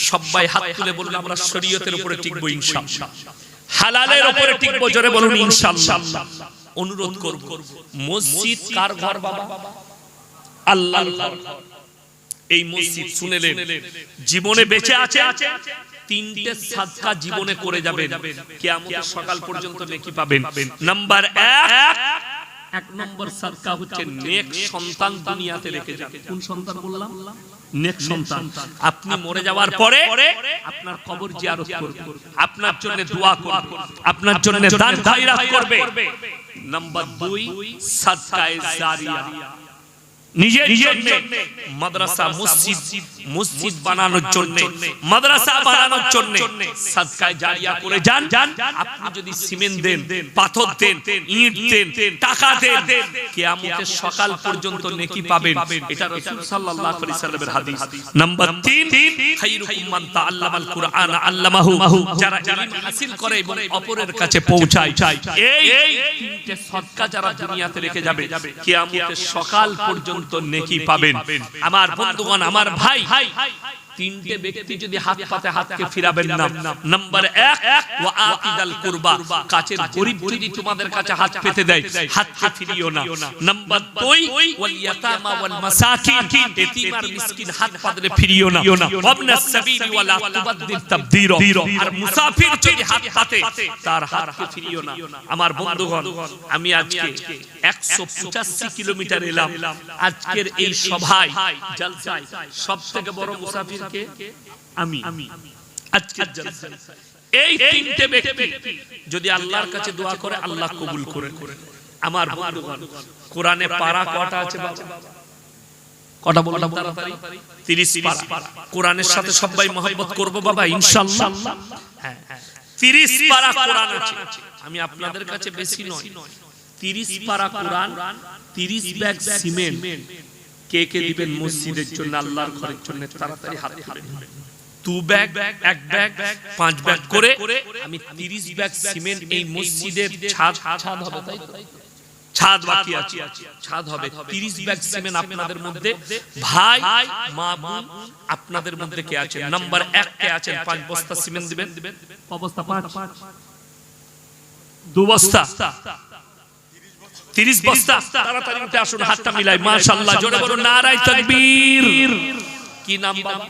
সবাই হাত তুলে বলুন আমরা শরীয়তের উপরে টিকবো ইনশাআল্লাহ, হালালের উপরে টিকবো, জোরে বলুন ইনশাআল্লাহ। অনুরোধ করব, মসজিদ কার ঘর বাবা? আল্লাহর ঘর। এই মসজিদ শুনেলেন, জীবনে বেঁচে আছে, তিনটে সাদকা জীবনে করে যাবেন, কিয়ামতের সকাল পর্যন্ত নেকি পাবেন। নাম্বার 1, এক নম্বর সাদকা হচ্ছে নেক সন্তান দুনিয়াতে রেখে যান। কোন সন্তান বললাম? নেক সন্তান। আপনি মরে যাওয়ার পরে আপনার কবর জিয়ারত করবে, আপনার জন্য দোয়া করবে, আপনার জন্য দান খয়রাত করবে। নাম্বার 2 সাদকায়ে জারিয়া, নিজের জন্য মাদ্রাসা মসজিদ বানানোর জন্য, মাদ্রাসা বানানোর জন্য সাদকায়ে জারিয়া করে যান। আপনি যদি সিমেন্ট দেন, পাথর দেন, ইট দেন, টাকা দেন, কিয়ামতের সকাল পর্যন্ত নেকি পাবেন। এটা রাসূল সাল্লাল্লাহু আলাইহি সাল্লামের হাদিস। নাম্বার 3 খায়রুকুম মান তাআল্লামাল কুরআন আল্লামাহু, যারা ইলম হাসিল করে এবং অপরের কাছে পৌঁছায়। এই তিনটে সদকা যারা দুনিয়াতে রেখে যাবে, কিয়ামতের সকাল পর্যন্ত নেকি পাবেন। আমার বন্ধুগণ, আমার ভাই, তিনটে ব্যক্তি যদি হাত পাতে হাতকে ফিরাবেন না। নাম্বার 1 ওয়া আকিদাল কুরবা, কাছের গরীব যদি তোমাদের কাছে হাত পেতে দেয়, হাতকে ফিরিও না। নাম্বার 2 ওয়াল ইয়াতামা ওয়াল মাসাকিন, এতিম আর মিসকিন হাত পাতলে ফিরিও না। ওয়াবনাস সাবিলি ওয়ালা তুবাদ্দিল তাবদীরা, আর মুসাফির যদি হাত পাতে তার হাতকে ফিরিও না। আমার বন্ধুগণ, আমি আজকে 185 কিলোমিটার এলাম আজকের এই সভায়, জলসায়। সবথেকে বড় মুসাফির কে? আমি। আজকের জলসায় এই তিনটে ব্যক্তি যদি আল্লাহর কাছে দোয়া করে, আল্লাহ কবুল করে। আমার বন্ধুগণ, কোরআনে পারা কটা আছে বাবা? কটা বলুন তাড়াতাড়ি? 30 পারা। কোরআনের সাথে সবাই মহব্বত করব বাবা, ইনশাআল্লাহ। হ্যাঁ, 30 পারা কোরআন আছে। আমি আপনাদের কাছে বেশি নয়, 30 পারা কোরআন, 30 ব্যাগ সিমেন্ট কে কে দিবেন মসজিদের জন্য, আল্লাহর ঘরের জন্য? তাড়াতাড়ি হাত তুলে। 2 ব্যাগ, 1 ব্যাগ, 5 ব্যাগ করে আমি 30 ব্যাগ সিমেন্ট এই মসজিদের ছাদ হবে, তাই তো? ছাদ বাকি আছে, ছাদ হবে। 30 ব্যাগ সিমেন্ট আপনাদের মধ্যে ভাই, মা, বোন, আপনাদের মধ্যে কে আছেন? নাম্বার 1 কে আছেন? 5 বস্তা সিমেন্ট দিবেন। অবস্থা 5, 2 বস্তা, 30 বস্তা। তাড়াতাড়ি উঠে আসুন, হাতটা মিলাই। মাশাআল্লাহ, জোরে বলুন নারায়ে তাকবীর। কি নাম বাবা?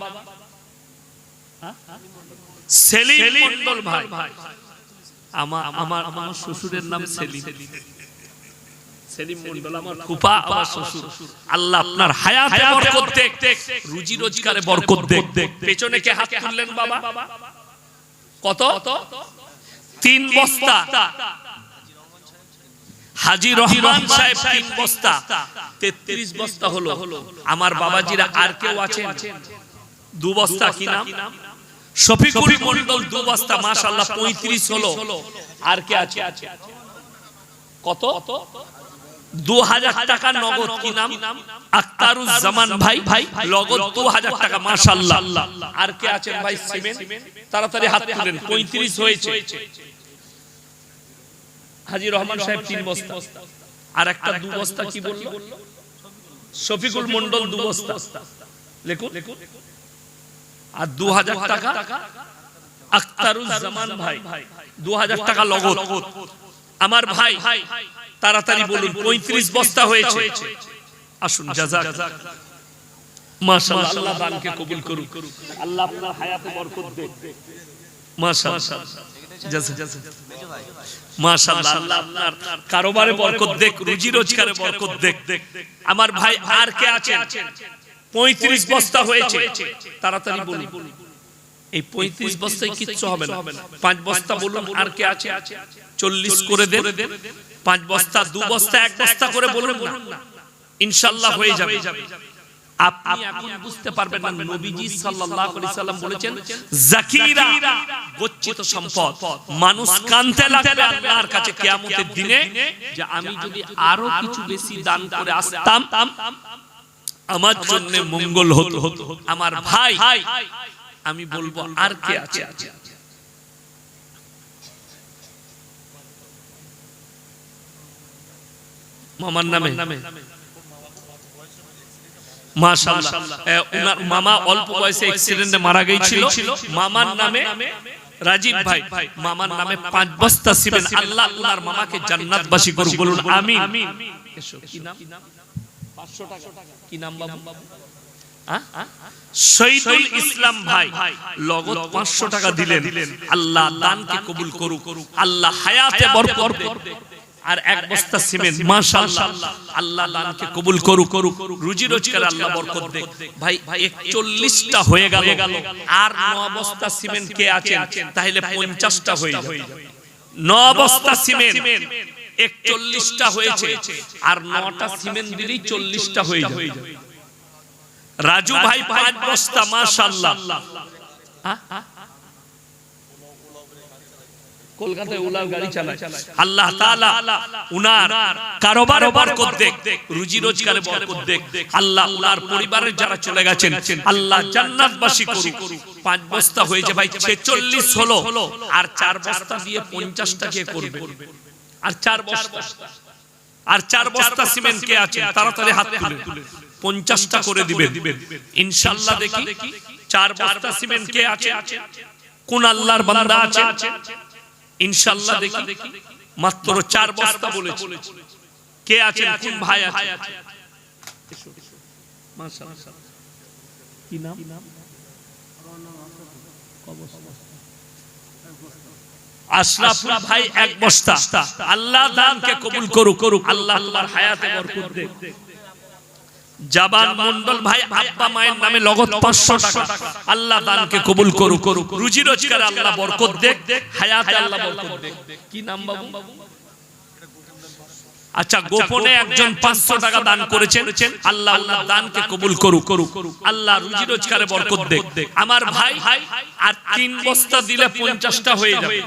সেলিম মন্ডল ভাই। আমার শ্বশুরের নাম সেলিম। সেলিম মন্ডল আমার ফুফা, আমার শ্বশুর। আল্লাহ আপনার হায়াতে বরকত দেখ, রুজি রোজগারে বরকত দেখ। পেছনে কে হাত তুললেন বাবা? কত? 3 বস্তা। হাজী রহমান সাহেব 3 বস্তা, 33 বস্তা হলো। আমার বাবাজিরা আর কেউ আছেন? 2 বস্তা। কি নাম? শফিকুল মন্ডল 2 বস্তা। মাশাআল্লাহ, 35 হলো। আর কে আছে? কত? 2000 টাকা নগদ। কি নাম? আক্তারুজ জামান ভাই, নগদ 2000 টাকা। মাশাআল্লাহ। আর কে আছেন ভাই? সিমেন্ট। তাড়াতাড়ি হাত তুলেন। 35 হয়েছে। হাজী রহমান সাহেব 3 বস্তা। আর একটা 2 বস্তা কি বলল? শফিকুল মন্ডল 2 বস্তা। লিখুন। আর 2000 টাকা আক্তারুজ জামান ভাই, 2000 টাকা নগদ। আমার ভাই তাড়াতাড়ি বলুন, 35 বস্তা হয়েছে। আসুন, জাযাক। মাশাআল্লাহ, আল্লাহ দানকে কবুল করুন। আল্লাহ আপনার হায়াতে বরকত দেন। মাশাআল্লাহ, মাশাআল্লাহ, আল্লাহ আপনার কারোবারে বরকত দেখ, রুজি রোজগারে বরকত দেখ। আমার ভাই আর কে আছেন? 35 বস্তা হয়েছে। তাড়াতাড়ি বলুন। এই 35 বস্তায় কিচ্ছু হবে না। 5 বস্তা বলুন। আর কে আছে? 40 করে দেন। 5 বস্তা, 2 বস্তা, 1 বস্তা করে বলুন না, ইনশাআল্লাহ হয়ে যাবে। আপনি এখন বুঝতে পারবেন না, নবীজি সাল্লাল্লাহু আলাইহি সাল্লাম বলেছেন, যাকিরা গচ্ছিত সম্পদ। মানুষ কানতে লাগবে আল্লাহর কাছে কিয়ামতের দিনে যে আমি যদি আরো কিছু বেশি দান করে আসতাম, আমার জন্য মঙ্গল হতো। আমার ভাই, আমি বলবো আর কে আছে? মামার নামে। মাশাআল্লাহ, ওনার মামা অল্প বয়সে অ্যাক্সিডেন্টে মারা গিয়েছিল। মামার নামে রাজীব ভাই, মামার নামে 5 বস্তা সিমেন্ট। আল্লাহ আপনার মামাকে জান্নাতবাসী করুন, বলুন আমিন। কি নাম? 500 টাকা। কি নাম বাবু? শহীদুল ইসলাম ভাই, নগদ 500 টাকা দিলেন। আল্লাহ দানকে কবুল করুক, আল্লাহ হায়াতে বরকত দেন। আর এক বস্তা সিমেন্ট, মাশাআল্লাহ, আল্লাহ দানকে কবুল করুক, রুজি রোজগারে আল্লাহ বরকত দেখ। ভাই 41টা হয়ে গেল, আর 9 বস্তা সিমেন্ট কে আছেন, তাহলে 50টা হয়ে যাবে। 9 বস্তা সিমেন্ট 41টা হয়েছে, আর 9টা সিমেন্ট দিলেই 40টা হয়ে যাবে। রাজু ভাই 5 বস্তা, মাশাআল্লাহ, কলকাতায় ওলার গাড়ি চালায়। আল্লাহ তাআলা উনার কারোবারে বরকত দেখ, রুজি রোজগারে বরকত দেখ। আল্লাহ উনার পরিবারের যারা চলে গেছেন আল্লাহ জান্নাতবাসী করুক। 5 বস্তা হয়েছে ভাই, 46 হলো, আর 4 বস্তা দিয়ে 50টা কে করবে? আর 4 বস্তা সিমেন্ট কে আছে? তাড়াতাড়ি হাত তুলে 50টা করে দিবেন ইনশাআল্লাহ। দেখি 4 বস্তা সিমেন্ট কে আছে? কোন আল্লাহর বান্দা আছে? ইনশাআল্লাহ দেখি, মাত্র 4 বস্তা বলেছে। কে আছেন? কোন ভাই আছে? মাশাআল্লাহ, কি নাম? আশরাফুল ভাই 1 বস্তা। আল্লাহ দানকে কবুল করুক, আল্লাহ তোমার হায়াতে বরকত দেখ। জাবান মন্ডল ভাই আব্বা মায়ের নামে লগত 500 টাকা, আল্লাহ দানকে কবুল করুক, রুজি রোজগারে আল্লাহ বরকত দেখ, হায়াতে আল্লাহ বরকত দেখ। কি নাম বাবু? আচ্ছা, গোপনে একজন 500 টাকা দান করেছেন, আল্লাহ আল্লাহ দানকে কবুল করুক, আল্লাহ রুজি রোজগারে বরকত দেখ। আমার ভাই আর 3 বস্তা দিলে 50টা হয়ে যাবে।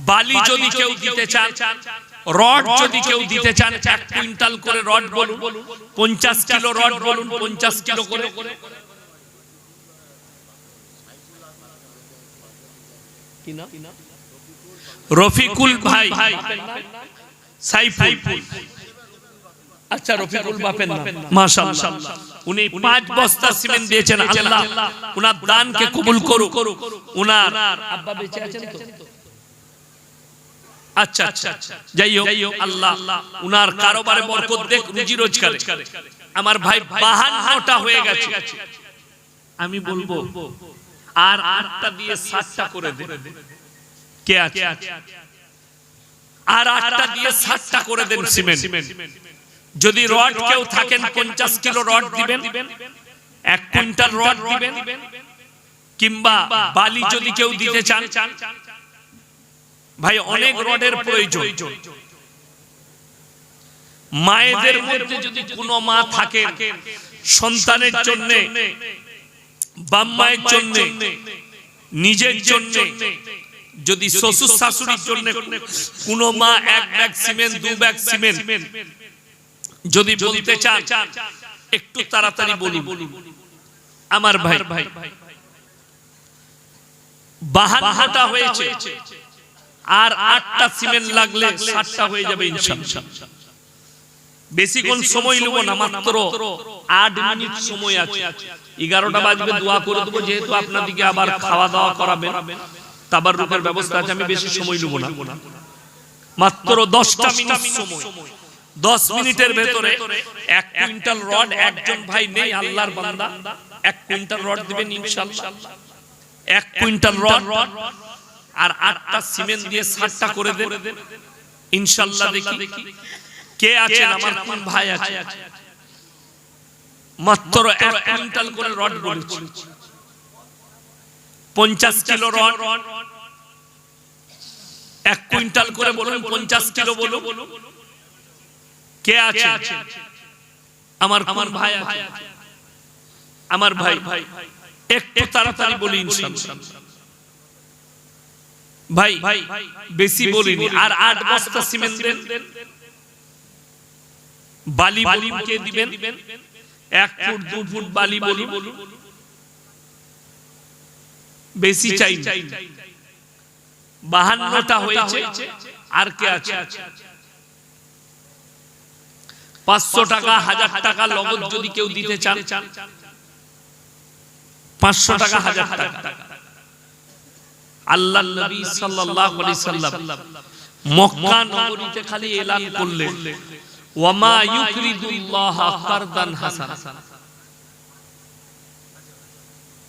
বালি যদি কেউ দিতে চান, রড যদি কেউ দিতে চান, 1 কুইন্টাল করে রড বলুন, 50 কিলো রড বলুন, 50 কিলো করে। কি নাম? রফিকুল ভাই, সাইফুল। আচ্ছা, রফিকুল বাপের নাম, মাশাআল্লাহ। উনি 5 বস্তা সিমেন্ট দিয়েছেন, আল্লাহ উনার দানকে কবুল করুক। উনার আব্বা বেঁচে আছেন তো? আচ্ছা, যাই হোক, আল্লাহ উনার কারোবারে বরকত দেখ, রুজি রোজগারে। আমার ভাই 52টা হয়ে গেছে, আমি বলবো আর 8টা দিয়ে 60টা করে দে। কে আছে? আর 8টা দিয়ে 60টা করে দেন সিমেন্ট। যদি রড কেউ থাকেন 50 কিলো রড দিবেন, 1 কুইন্টাল রড দিবেন, কিংবা বালি যদি কেউ দিতে চান, ভাই অনেক রডের প্রয়োজন। মায়েদের মধ্যে যদি কোনো মা থাকে সন্তানের জন্য, বাম্মায়ের জন্য, নিজের জন্য, যদি শ্বশুর শাশুড়ির জন্য কোনো মা 1 ব্যাগ সিমেন্ট, 2 ব্যাগ সিমেন্ট যদি বলতে চান, একটু তাড়াতাড়ি বলুন। আমার ভাই 52টা হয়েছে, আর 8টা সিমেন্ট লাগলে 60টা হয়ে যাবে ইনশাআল্লাহ। বেশিক্ষণ সময় নেব না, মাত্র 8 মিনিট সময় আছে। 11টা বাজবে, দোয়া করে দেব, যেহেতু আপনাদেরকে আবার খাওয়া দাওয়া করাবেন, তাবাররুকের ব্যবস্থা আছে। আমি বেশি সময় নেব না, মাত্র 10টা মিনিট সময়। 10 মিনিটের ভেতরে 1 কুইন্টাল রড, একজন ভাই নেই আল্লাহর বান্দা 1 কুইন্টাল রড দিবেন ইনশাআল্লাহ। 1 কুইন্টাল রড আর 8টা সিমেন্ট দিয়ে 60টা করে দেন ইনশাআল্লাহ। দেখি কে আছেন, আমার কোন ভাই আছে? মাত্র 1 কুইন্টাল করে রড বলেছি, 50 কিলো রড, 1 কুইন্টাল করে বলুন, 50 কিলো বলুন। কে আছে? আমার কোন ভাই আছে? আমার ভাই একটু তাড়াতাড়ি বলি ইনশাআল্লাহ। ভাই বেশি বলিনি, আর 8 বস্তা সিমেন্ট দেন। বালি বলুন, কে দিবেন? 1 ফুট 2 ফুট বালি বলুন, বেশি চাই। 52টা হয়েছে, আর কে আছে? 500 টাকা, 1000 টাকা নগদ যদি কেউ দিতে চান, 500 টাকা, 1000 টাকা। আল্লাহর নবী সাল্লাল্লাহু আলাইহি সাল্লাম মক্কা নগরীতে খালি এলান করলেন, ওয়ামা ইউকরিদুল্লাহ কারদান হাসান।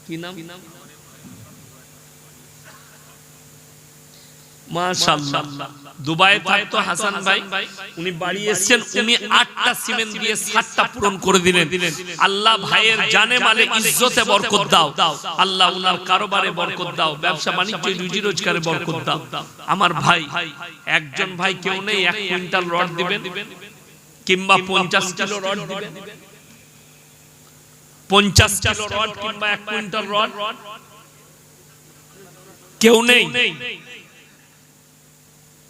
কি নাম? মাশাআল্লাহ। দুবাইয়ে থাকতো হাসান ভাই, উনি বাড়ি এসেছেন, উনি 8টা সিমেন্ট দিয়ে 7টা পূরণ করে দিলেন। আল্লাহ ভাইয়ের জানে মালে ইজ্জতে বরকত দাও, আল্লাহ উনার কারবারে বরকত দাও, ব্যবসা বাণিজ্য রুজি রোজগারে বরকত দাও। আমার ভাই, একজন ভাই কেউ নেই 1 কুইন্টাল রড দিবেন কিংবা 50 কিলো রড দিবেন, 50 কিলো রড কিংবা 1 কুইন্টাল রড কেউ নেই।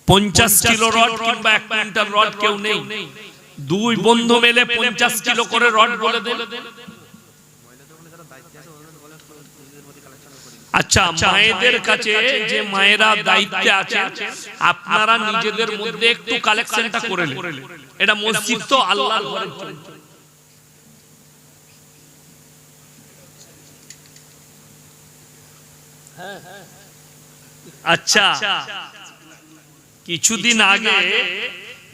50 কিলো রড কিংবা 1 কুইন্টাল রড কেউ নেই। দুই বন্ধু মিলে 50 কিলো করে রড বলে দেন। আচ্ছা, মায়েদের কাছে যে মায়েরা দায়িত্বে আছেন, আপনারা নিজেদের মধ্যে একটু কালেকশনটা করে নেন। এটা মসজিদ তো আল্লাহর ঘর। আচ্ছা, কিছুদিন আগে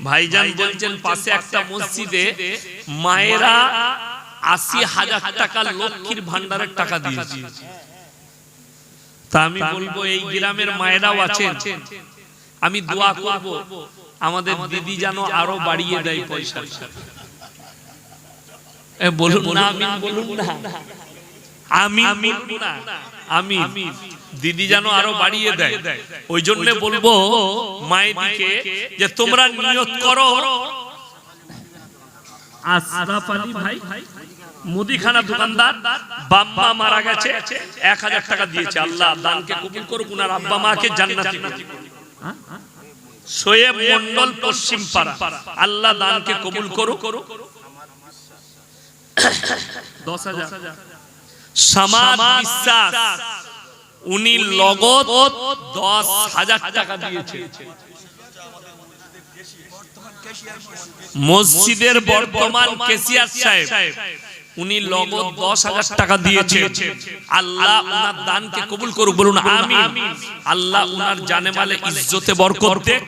ভাইজান বলছেন পাশে একটা মসজিদে মায়েরা 80,000 টাকা লক্ষ্মীর ভান্ডারের টাকা দিয়েছে। তা আমি বলবো এই গ্রামের মায়েরাও আছেন, আমি দোয়া করব আমাদের দিদি যেন আরো বাড়িয়ে দেয় পয়সা। বলুন না আমিন, বলুন না আমিন, আমিন। দিদি যেন আরো বাড়িয়ে দেয়। ওই জন্য বলবো মায়েদিকে যে তোমরা নিয়ত করো। আশরাফ আলী ভাই মুদিখানা দোকানদার, বাম্মা মারা গেছে, 1000 টাকা দিয়েছে। আল্লাহ দানকে কবুল করুক, উনার আব্বা মাকে জান্নাতি করুক। সোয়েব মন্ডল পশ্চিম পাড়া, আল্লাহ দানকে কবুল করুক। 10,000। সামাদ বিশ্বাস, উনি লগদ 10,000 টাকা দিয়েছে। মসজিদের বর্তমান কেশিয়ার সাহেব, উনি লগদ 10,000 টাকা দিয়েছে। আল্লাহ উনার দানকে কবুল করুক, বলুন আমিন। আল্লাহ উনার জানে মালে ইজ্জতে বরকত দেখ,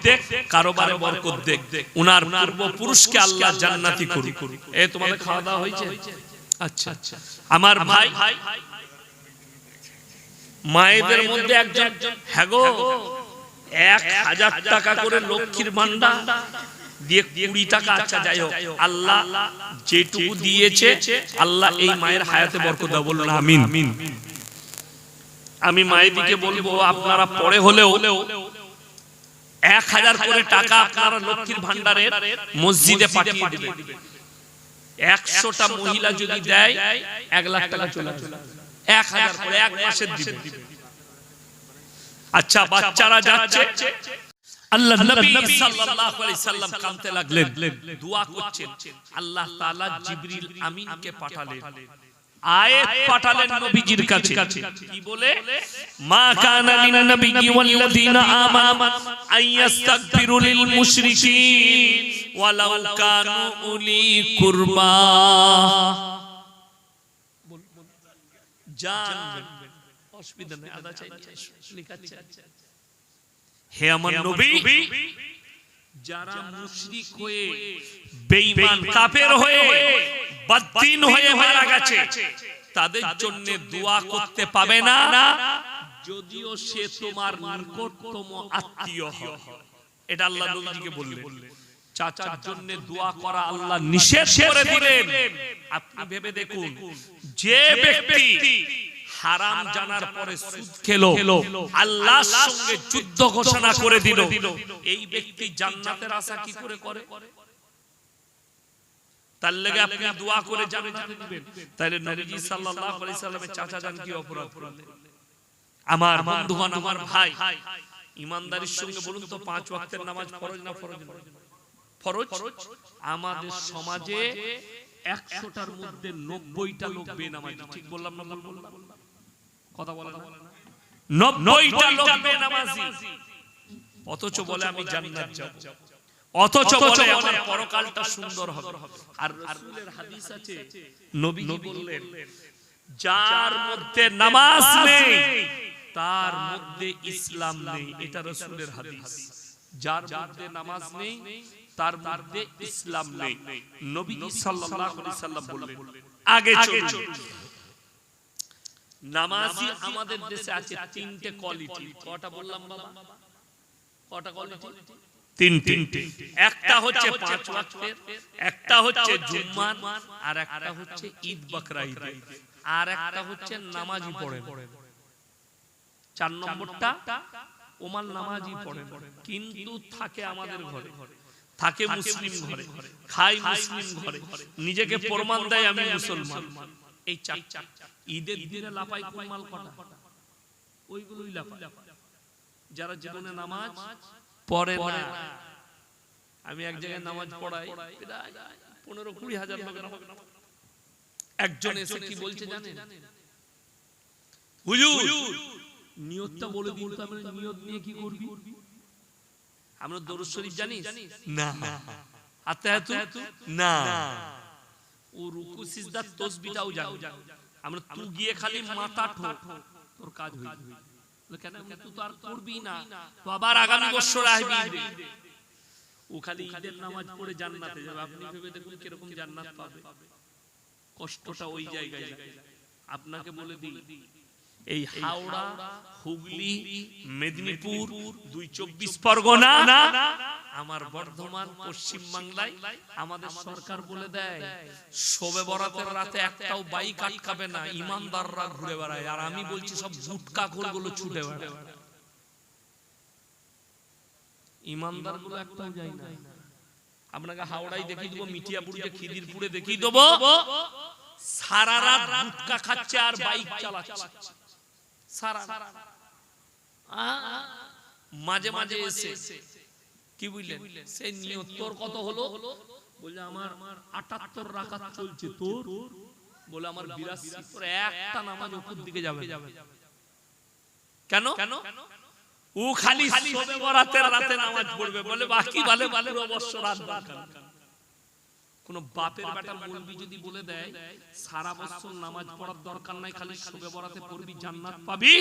কারোবারে বরকত দেখ, উনার পূর্বপুরুষকে আল্লাহ জান্নাতি করুক। এই তোমাদের খাওয়া দাওয়া হয়েছে? আচ্ছা, আমার ভাই, মায়েদের মধ্যে একজন, হ্যাঁ গো, 1,000 টাকা করে লক্ষ্মীর ভান্ডার দিয়ে 20 টাকা। আচ্ছা যাই হোক, আল্লাহ যেটুকু দিয়েছে আল্লাহ এই মায়ের হায়াতে বরকত দাও, বলুন আমিন। আমি মায়েদিকে বলবো আপনারা পরে হলেও 1000 করে টাকা আপনারা লক্ষ্মীর ভান্ডারের মসজিদে পাঠিয়ে দিবেন। 100টা মহিলা যদি দেয় 1 লাখ টাকা চলে আসবে। 1000 করে 1 মাসের দিবেন। আচ্ছা, বাচ্চারা যাচ্ছে, আল্লাহ নবী সাল্লাল্লাহু আলাইহি সাল্লাম কাঁদতে লাগলেন, দোয়া করছেন। আল্লাহ তাআলা জিবরিল আমিনকে পাঠালেন, আয়াত পাঠালেন নবীজির কাছে। কি বলে? মা কানা লিন নবিয়্যি ওয়াল্লাযীনা আমানু আইয়াস্তাগফিরু লিল মুশরিকিন ওয়ালাউ কানু উলি কুরবা। জান অসুবিধা নেই, আদা চাই লিখাচ্ছে। হে আমার নবী, যারা মুশরিক হয়ে, বেঈমান কাফের হয়ে, বদ্দিন হয়ে মারা গেছে, তাদের জন্য দোয়া করতে পাবে না যদিও সে তোমার নিকটতম আত্মীয় হয়। এটা আল্লাহ নবীকে বললেন। চাচার জন্য দোয়া করা আল্লাহ নিষেধ করে দিলেন। আপনি ভেবে দেখুন, যে ব্যক্তি হারাম জানার পরে সুদ খেলো, আল্লাহর সঙ্গে যুদ্ধ ঘোষণা করে দিল, এই ব্যক্তি জান্নাতের আশা কি করে করে? তার লাগি আপনি দোয়া করে জান্নাতে দিবেন। তাইলে নবীজি সাল্লাল্লাহু আলাইহি সাল্লামের চাচা জান কি অপরাধ করলেন? আমার বন্ধুগণ, আমার ভাই, ইমানদারির সঙ্গে বলুন তো 5 ওয়াক্তের নামাজ ফরজ না ফরজ? ফরজ। আমাদের সমাজে 100টার মধ্যে 90টা লোক বেনামাজি। ঠিক বললাম না? বললাম কথা বলে না? 90টা লোক বেনামাজি, অথচ বলে আমি জান্নাত যাব, অথচ বলে আমার পরকালটা সুন্দর হবে। আর রাসূলের হাদিস আছে, নবীজি বললেন, যার মধ্যে নামাজ নেই তার মধ্যে ইসলাম নেই। এটা রাসূলের হাদিস। যার মধ্যে নামাজ নেই তার মধ্যে ইসলাম নেই। নবীজি সাল্লাল্লাহু আলাইহি সাল্লাম বললেন। আগে চলুন, নামাজি আমাদের দেশে আছে 3টে কোয়ালিটি। কটা বললাম বাবা? কটা কোয়ালিটি? তিনটে। একটা হচ্ছে 5 ওয়াক্তের, একটা হচ্ছে জুম্মার, আর একটা হচ্ছে ঈদ বকরা ঈদ, আর একটা হচ্ছে নামাজি পড়ে। 4 নম্বরটা ওমান নামাজি পড়ে কিন্তু থাকে আমাদের ঘরে, থাকে মুসলিম ঘরে, খায় মুসলিম ঘরে, নিজেকে প্রমাণ দেয় আমি মুসলমান। এই 4 ঈদের দিনে লাপাই কুমাল কটা? ওইগুলোই লাপাই যারা জীবনে নামাজ পড়ে না। আমি এক জায়গায় নামাজ পড়াই, 15-20 হাজার লোক নামাজ। একজন এসে কি বলছে জানেন? হুজুর নিয়তটা বলে দিন তো, আমরা নিয়ত নিয়ে কি করবি? আমরা দরুদ শরীফ জানিস? না। আত্তাহিয়াতু? না। ও রুকু সিজদা তাসবিহটাও জানি। আমরা তুই গিয়ে খালি মাথা ঠোক, তোর কাজ হয়ে যাবে। কেন তুই তো আর করবি না, তো আবার আগামী বছর আসবি। ও খালি ঈদের নামাজ পড়ে জান্নাতে যাবে। আপনি ভেবে দেখুন কিরকম জান্নাত পাবে। কষ্টটা ওই জায়গায়। আপনাকে বলে দিই, এই হাওড়া, হুগলি, মেদিনীপুর, 2-24 পরগনা, আমার বর্ধমান, পশ্চিম বাংলায় আমাদের সরকার বলে দেয় শবে বরাতের রাতে একটাও বাইক আটকাবে না, ইমানদাররা ঘুরে বেড়ায়। আর আমি বলছি সব গুটকাখোর গুলো ছুটে বেড়ায়, ইমানদারগুলো একটাও যায় না। আপনাকে হাওড়ায় দেখিয়ে দেবো, মিঠিয়াপুরে, খিদিরপুরে দেখিয়ে দেবো, সারা রাত গুটকা খাচ্ছে আর বাইক চালাচ্ছে। সারা মাঝে মাঝে এসে কি বুঝলেন, সেই নিয়ত তোর কত হলো? বলে আমার 78 রাকাত চলছে। তোর? বলে আমার 82। তোর একটা নামাজ উপর দিকে যাবে। কেন? ও খালি শবে বরাতের রাতে নামাজ পড়বে, বলে বাকি ভালো ভালো অবশ্য রাত দরকার। কোন বাপের বেটা মৌলবি যদি বলে দেয় সারা বছর নামাজ পড়ার দরকার নাই, খালি শবে বরাতে পড়বি জান্নাত পাবি,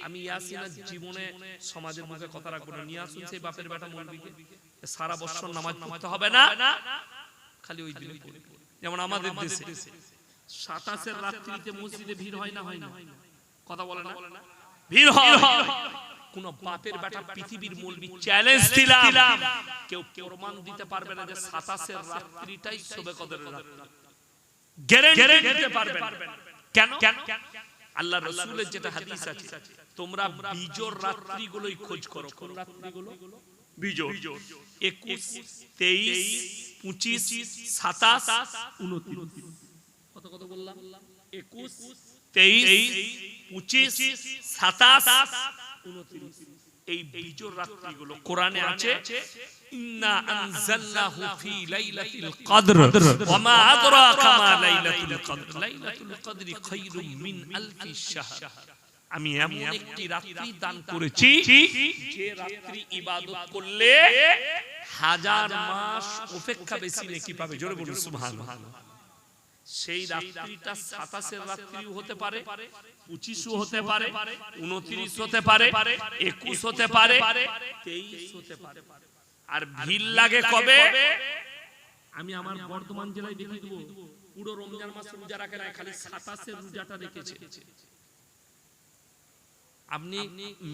আমি ইয়াসিনের জীবনে সমাজের মুখে কথা রাখবো না। নিয়ে আসুন সেই বাপের বেটা মৌলবিকে, সারা বছর নামাজ পড়তে হবে না, খালি ওই দিনে পড়বি। যেমন আমাদের দেশে 27 রাত্রিতে মসজিদে ভিড় হয় না? হয় না? কথা বলে না? ভিড় হয়। কোন বাপের বেটা পৃথিবীর মৌলবি চ্যালেঞ্জ দিলাম, কেউ প্রমাণ দিতে পারবে না যে 27 রাত্রিটাই শবে কদরের রাত। গ্যারান্টি দিতে পারবে না। কেন? আল্লাহ রাসূলের যেটা হাদিস আছে, তোমরা বিজোর রাত্রিগুলোই খোঁজ করো। কোন রাত্রিগুলো? বিজোর। 21, 23, 25, 27, 29। কত বললাম? 21, 23, 25, 27, 29। এই বিজোর রাত্রিগুলো কোরআনে আছে, ইন্না আনজালনাহু ফি লাইলাতিল কদর ওয়া মা আদরাকা মা লাইলাতুল কদর লাইলাতুল কদরি খায়রুম মিন আলফি শাহর। আমি এমন একটি রাত্রি দান করেছি যে রাত্রি ইবাদত করলে 1000 মাস অপেক্ষা বেশি নেকি পাবে। জোরে বলুন সুবহানাল্লাহ। সেই রাত্রিটা 27 রাত্রিও হতে পারে, 25 হতে পারে, 29 হতে পারে, 21 হতে পারে, 23 হতে পারে। আর ভিড় লাগে কবে? আমি আমার বর্ধমান জেলায় দেখিয়ে দেবো, পুরো রমজান মাস রোজা রাখে না, খালি 27 রোজাটা রেখেছে। আপনি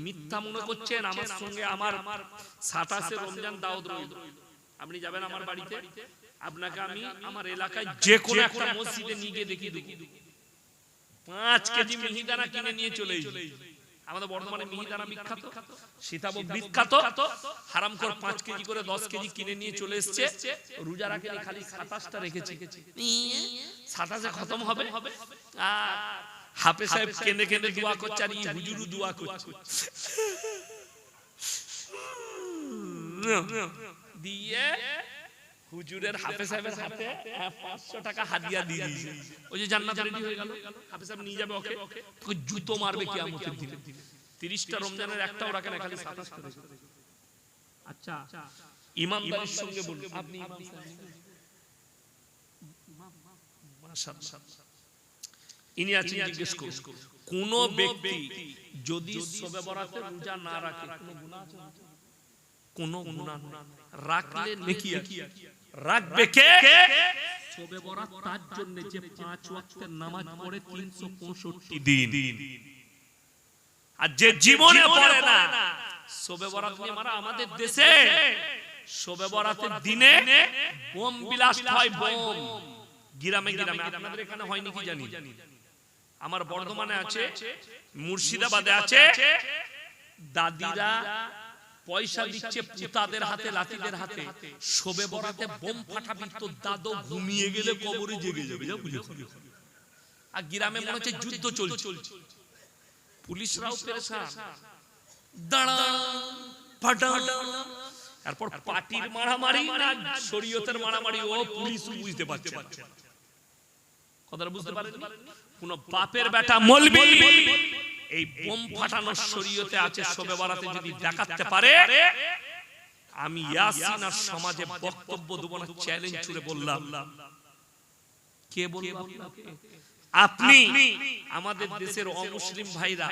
মিথ্যা মনে করছেন, আমার সঙ্গে আমার 27 রমজান দাওয়াত রইল। আপনি যাবেন আমার বাড়িতে, আপনাকে আমি আমার এলাকায় যে কোনো একটা মসজিদে নিয়ে গিয়ে দেখিয়ে দেব। 5 কেজি মিহিদানা কিনে নিয়ে চলে এসেছি। আমাদের বর্ধমানে মিহিদানা বিখ্যাত, সীতাভোগ বিখ্যাত। হারামখোর 5 কেজি করে 10 কেজি কিনে নিয়ে চলে এসেছে। রোজা রাখেনি, খালি 27টা রেখেছে। 27 খতম হবে আর হাফেজ সাহেব কেঁদে কেঁদে দোয়া করছে, আর এই হুজুরও দোয়া করছে। দিয়ে হুজুরের হাফেজ সাহেবের হাতে 500 টাকা হাদিয়া দিয়ে দিয়েছে। ওই যে জান্নাত রেডি হয়ে গেল, হাফেজ সাহেব নিয়ে যাবে ওকে, তোকে জুতো মারবে কিয়ামতের দিনে। 30টা রমজানের একটাও রাখে না, খালি 27টা রেখে। আচ্ছা ইমানদারির সঙ্গে বলুন, আপনি ইমাম সাহেব মাশাআল্লাহ ইনি আছেন, জিজ্ঞেস করুন কোন ব্যক্তি যদি শবে বরাতে রোজা না রাখে কোনো গুনাহ আছে? কোনো গুনাহ না, রাখলে নেকি আছে। রাখবে কে? শবে বরাত তার জন্য যে 5 ওয়াক্তের নামাজ পড়ে 365 দিন, আর যে জীবনে পড়ে না শবে বরাত নিয়ে মারা আমাদের দেশে শবে বরাতের দিনে বোম ব্লাস্ট হয়, বোম গ্রামে গ্রামে। আপনাদের এখানে হয় নাকি জানি, আমার বর্ধমানে আছে, মুর্শিদাবাদে আছে। দাদিরা পয়সা দিচ্ছে পুতাদের হাতে, লাঠিদের হাতে, শবে বরাতে বোম ফাটাবি তো দাদু ঘুমিয়ে গেলে কবরে জেগে যাবে। আর গ্রামে মনে হচ্ছে যুদ্ধ চলছে, পুলিশরাও পেরেশান, দাঁড়া ফাটা। তারপর পার্টির মারামারি না শরীয়তের মারামারি, ও পুলিশ বুঝতে পারছে না, কথাটা বুঝতে পারেন। কোন বাপের বেটা মলবি এই বোম ফাটানোর শরীয়তে আছে, শবে বরাতে যদি দেখাতে পারে, আমি ইয়াসিন আর সমাজে বক্তব্য দেব না, চ্যালেঞ্জ ছুড়ে বললাম। কে বলল আপনাকে? আপনি। আমাদের দেশের অমুসলিম ভাইরা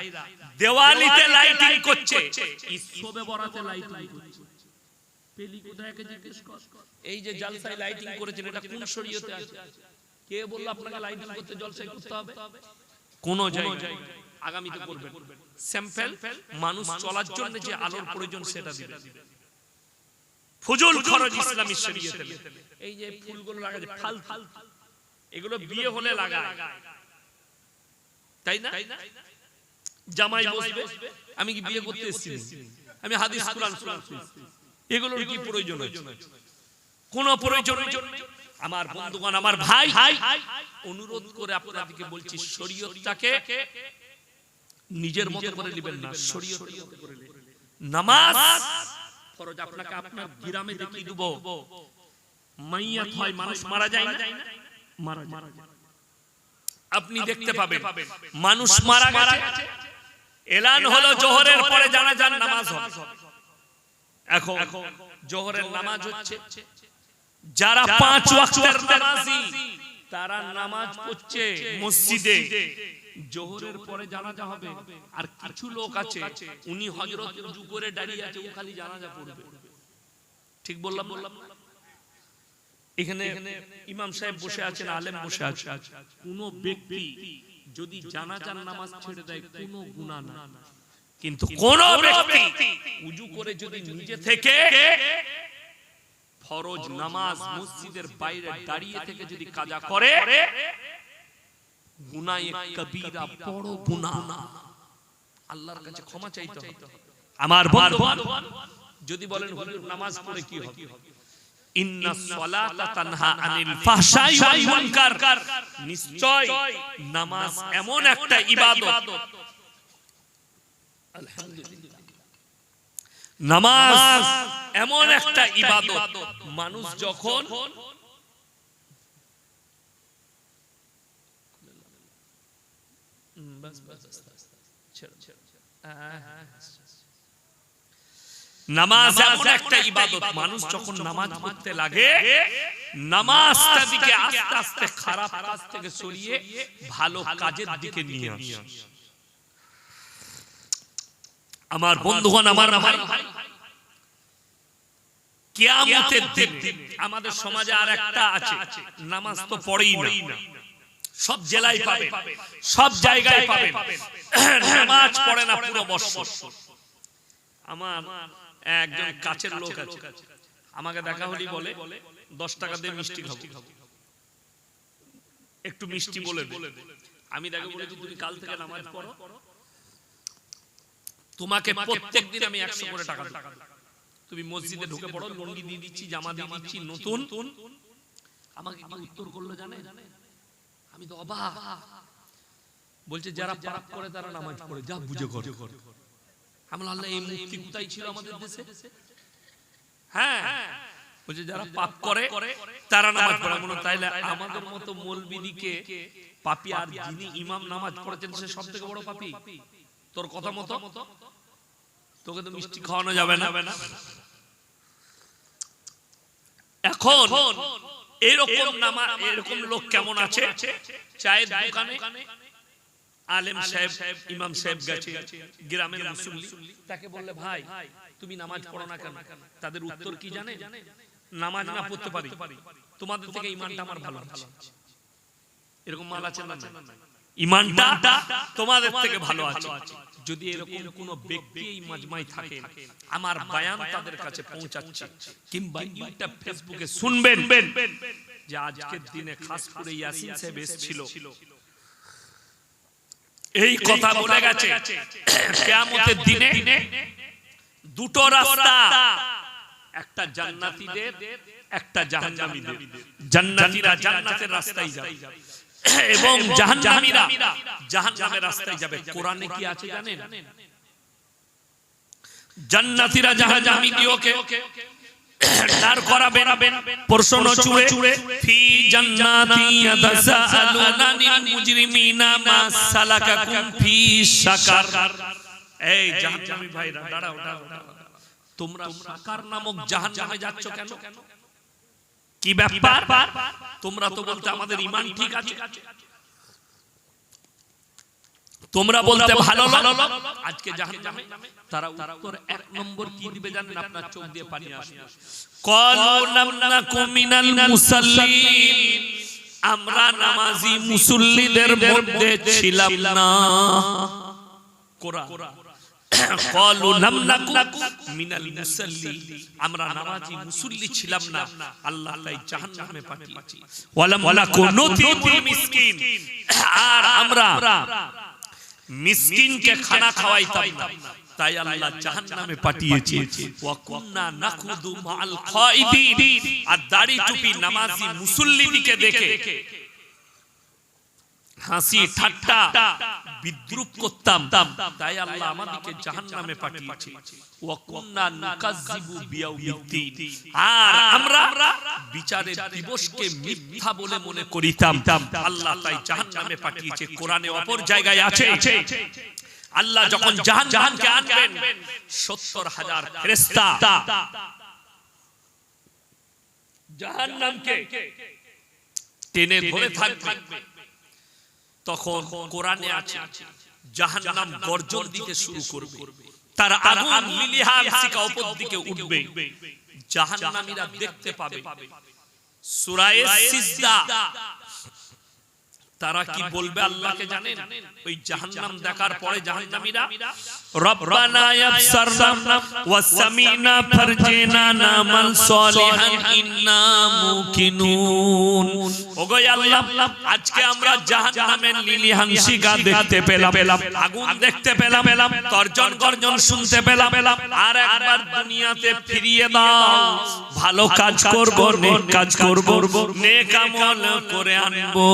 দেওয়ালিতে লাইটিং করছে, শবে বরাতে লাইটিং করছে। পেলি কোথায় কে জিজ্ঞেস কর, এই যে জলসায় লাইটিং করেছেন এটা কোন শরীয়তে আছে? কে বলল আপনাকে লাইটিং করতে, জলসায় করতে হবে? কোন জায়গায় আগামীতে করবেন। স্যাম্পল মানুষ চলার জন্য যে আলোর প্রয়োজন সেটা দিবেন। ফুজুল খরচ ইসলামী শরীয়তে। এই যে ফুলগুলো লাগায় ফাল ফাল, এগুলো বিয়ে হলে লাগায়, তাই না? জামাই বসবে, আমি কি বিয়ে করতে এসেছি? আমি হাদিস কুরআন শুনছি, এগুলোর কি প্রয়োজন আছে? কোন প্রয়োজন নেই। আমার বন্ধুগণ, আমার ভাই, অনুরোধ করে আপনাদেরকে বলছি, শরীয়তটাকে নিজের মতো করে নেবেন না, শরীয়তের মতো করে নেবেন। নামাজ ফরজ। আপনাকে আপনার গ্রামে দেখিয়ে দেব, মাইয়াত হয়, মানুষ মারা যায় না, মারা যায়, আপনি দেখতে পাবেন মানুষ মারা গেছে, এলান হলো জোহরের পরে জানাজার নামাজ হবে। এখন জোহরের নামাজ হচ্ছে, যারা 5 ওয়াক্তের নামাজি তারা নামাজ পড়ছে মসজিদে, জোহরের পরে জানাজা হবে। আর কিছু লোক আছে উনি হযরত ওযু করে দাঁড়িয়ে আছে, ও খালি জানাজা পড়বে। ঠিক বললাম? এখানে ইমাম সাহেব বসে আছেন, আলেম বসে আছে। কোন ব্যক্তি যদি জানাজার নামাজ ছেড়ে দেয় কোনো গুনাহ না, কিন্তু কোন ব্যক্তি ওযু করে যদি নিজে থেকে ফরজ নামাজ মসজিদের বাইরে দাঁড়িয়ে থেকে যদি কাজা করে, গুনাহে কবিরা, বড় গুনাহ, আল্লাহর কাছে ক্ষমা চাইতে হবে। আমার বন্ধুগণ, যদি বলেন হুজুর নামাজ পড়ে কি হবে? ইন্নাস সালাতা তানহা আনিল ফাহশাই ওয়াল মুনকার, নিশ্চয় নামাজ এমন একটা ইবাদত, আলহামদুলিল্লাহ, নামাজ এমন একটা ইবাদত, মানুষ যখন নামাজ এমন একটা ইবাদত, মানুষ যখন নামাজ পড়তে লাগে, নামাজটা দিকে আস্তে আস্তে খারাপ কাজ থেকে সরিয়ে ভালো কাজের দিকে নিয়ে আসে। আমার বন্ধুগণ, আমার ভাই, কিয়ামতের দিন আমাদের সমাজে আর একটা আছে, নামাজ তো পড়েই না, সব জেলায় পাবেন, সব জায়গায় পাবেন, নামাজ পড়ে না পুরো বছর। আমার একজন কাছের লোক আছে, আমাকে দেখা হলি বলে 10 টাকা দিয়ে মিষ্টি খাবো, একটু মিষ্টি বলে দে। আমি তাকে বলেছি তুমি কাল থেকে নামাজ পড়ো, তোমাকে প্রত্যেকদিন আমি 100 করে টাকা দেব, তুমি মসজিদে ঢুকে পড়ো, লুঙ্গি দিয়ে দিচ্ছি, জামা দিয়ে দিচ্ছি নতুন। আমাকে কি উত্তর করলো জানে? আমি তো অবাক। বলছে যারা পাপ করে তারা নামাজ পড়ে, যা বুঝে করে। আমি বললাম আল্লাহ, এই মুক্তি কোথায় ছিল আমাদের দেশে? হ্যাঁ, বলছে যারা পাপ করে তারা নামাজ পড়ে। আমি বললাম তাইলে আমাদের মতো মৌলবীদিকে পাপী, আর যিনি ইমাম নামাজ পড়েছেন সে সব থেকে বড় পাপী। তোর কথা মতো তোকে তো মিষ্টি খাওয়ানো যাবে না। এখন এরকম লোক কেমন আছে? চায়ের দোকানে আলেম সাহেব, ইমাম সাহেব গেছে, গ্রামের মুসল্লি, তাকে বললে ভাই তুমি নামাজ পড়ো না কেন? তাদের উত্তর কি জানে? নামাজ না পড়তে পারি, তোমাদের থেকে ইমানটা আমার ভালো আছে। এরকম মাল আছে না? ইমানটা তোমাদের থেকে ভালো আছে। যদি এরকম কোন ব্যক্তি এই মাজমায় থাকে, আমার বয়ান তাদের কাছে পৌঁছাচ্ছে, কিংবা ইউটিউব ফেসবুকে শুনবেন যে আজকের দিনে খাস করে ইয়াসিন সাহেব এসেছিল, এই কথা বলে গেছে কিয়ামতের দিনে দুটো রাস্তা, একটা জান্নাতীদের, একটা জাহান্নামীদের। জান্নাতীরা জান্নাতের রাস্তায় যাবে এবং জাহান্নামীরা জাহান্নামের রাস্তায় যাবে। কোরআনে কি আছে জানেন? জান্নাতীরা জাহান্নামীদেরকে দাঁড় করাবেন, প্রশ্ন ছুড়ে, ফি জান্নাতি ইয়াতাসাআলুনা আনিল মুজরিমিনা মা সালাকাকুম ফি সাকার। এই জাহান্নামী ভাইরা দাঁড়াও, তোমরা সাকার নামক জাহান্নামে যাচ্ছ কেন? কি ব্যাপার? তোমরা তো বলতে আমাদের ঈমান ঠিক আছে, তোমরা বলতে ভালো লাগলো, আজকে জাহান্নামে। তারা উত্তর এক নম্বর কি দিবে জানেন? আপনার চোখ দিয়ে পানি আসবে। ক্বালু লাম নাকু মিনাল মুসাল্লিন, আমরা নামাজি মুসল্লিদের মধ্যে ছিলাম না। কোরআন ক্বালু লাম নাকু মিনাল মুসাল্লিন, আমরা নামাজি মুসল্লি ছিলাম না, আল্লাহ তাই জাহান্নামে পাঠিয়েছে। ওয়ালাম নাকু নুতিল মিসকিন, আর আমরা মিসকিনকে খানা খাওয়াইতাম না, তাই আল্লাহ জাহান্নামে পাঠিয়েছে। ওয়া কুননা নাখুদু মাআল খাইদিন, আর দাড়ি টুপি নামাজি মুসল্লিদিকে দেখে হাসি ঠাট্টা বিদ্রুপ করতাম, তাই আল্লাহ আমাদেরকে জাহান্নামে পাঠিয়েছে। ওয়া কুননা নুকাজ্জিবু বিয়াউমিদ্দিন, আর আমরা বিচারের দিবসকে মিথ্যা বলে মনে করিতাম, আল্লাহ তাই জাহান্নামে পাঠিয়েছে। কোরআনে অপর জায়গায় আছে, আল্লাহ যখন জাহান্নামকে আনবেন ৭০,০০০ ফেরেশতা জাহান্নামকে টেনে ধরে থাকবে, তখন কোরআনে আছে জাহান্নাম গর্জন দিতে শুরু করবে, তার আগুন লিলিহান শিখা উপর দিকে উঠবে, জাহান্নামীরা দেখতে পাবে। সূরা সিজদা, তারা কি বলবে আল্লাহকে জানেন? ওই জাহান্নাম দেখার পরে জাহান্নামীরা, রব্বানা ইয়াবসারনা ওয়া সামিনা ফারজিনা নামাল সলিহান ইন্না মুকিনুন। ওগো আল্লাহ, আজকে আমরা জাহান্নামের লিলিহান শিখা দেখতে পেলাম, আগুন দেখতে পেলাম, তর্জন গর্জন শুনতে পেলাম, আর একবার দুনিয়াতে ফিরিয়ে দাও, ভালো কাজ করব, নেক কাজ করব, নেক আমল করে আনবো।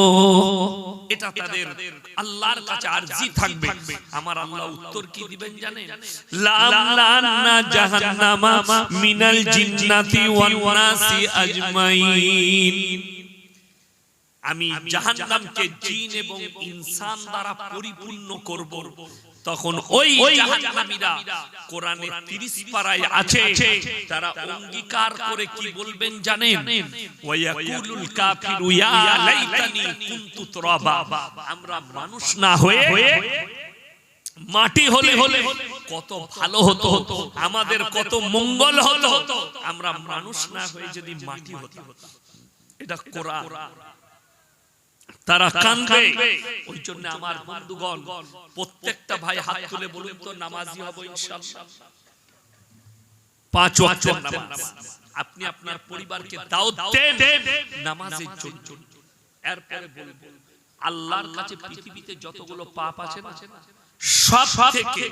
এটা তাদের আল্লাহর কাছে আরজি থাকবে। আমার আল্লাহ উত্তর কি দিবেন জানেন? লামলানা জাহান্নামা মিনাল জিন্নাতি ওয়ান নাসি আজমাইন, আমি জাহান্নামকে জিন এবং ইনসান দ্বারা পরিপূর্ণ করব। তখন ওই জাহান্নামীরা, কোরআনে ৩০ পারায় আছে, তারা অঙ্গীকার করে কি বলবেন জানেন? ওয়ায়াকুলুল কাফিরু ইয়া লাইতানি কুনতু তুরাবা, আমরা মানুষ না হয়ে মাটি হলে কত ভালো হতো, আমাদের কত মঙ্গল হতো, আমরা মানুষ না হয়ে যদি মাটি হতাম। এটা কোরআন। তারা কাঁদবে। ওই জন্য আমার বন্ধুগণ, প্রত্যেকটা ভাই হাত তুলে বলুন তো, নামাজি হব ইনশাআল্লাহ। ৫ ওয়াক্তের নামাজ আপনি আপনার পরিবারকে দাওয়াত দেন নামাজের জন্য। এরপরে বলবেন, আল্লাহর কাছে পৃথিবীতে যতগুলো পাপ আছে না, সব থেকে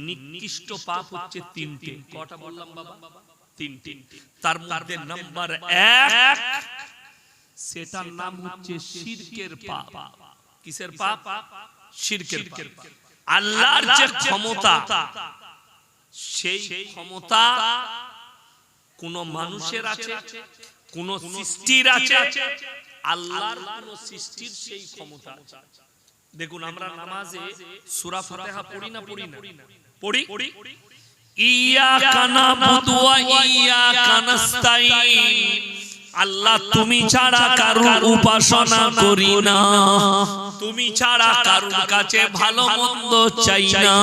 নিকৃষ্ট পাপ হচ্ছে ৩টে। কটা বললাম বাবা? ৩টে। তার মধ্যে নাম্বার ১, সেটার নাম হচ্ছে শিরকের পাপ। কিসের পাপ? শিরকের পাপ। আল্লাহর যে ক্ষমতা, সেই ক্ষমতা কোন মানুষের আছে, কোন সৃষ্টির আছে? আল্লাহর কোন সৃষ্টির সেই ক্ষমতা আছে? দেখুন, আমরা নামাজে সূরা ফাতিহা পড়ি না? পড়ি। ইয়াকা নাবুদু ওয়া ইয়াকা নাস্তাইন, আল্লাহ তুমি ছাড়া কারুর উপাসনা করি না, তুমি ছাড়া কারুর কাছে ভালো মন্দ চাই না।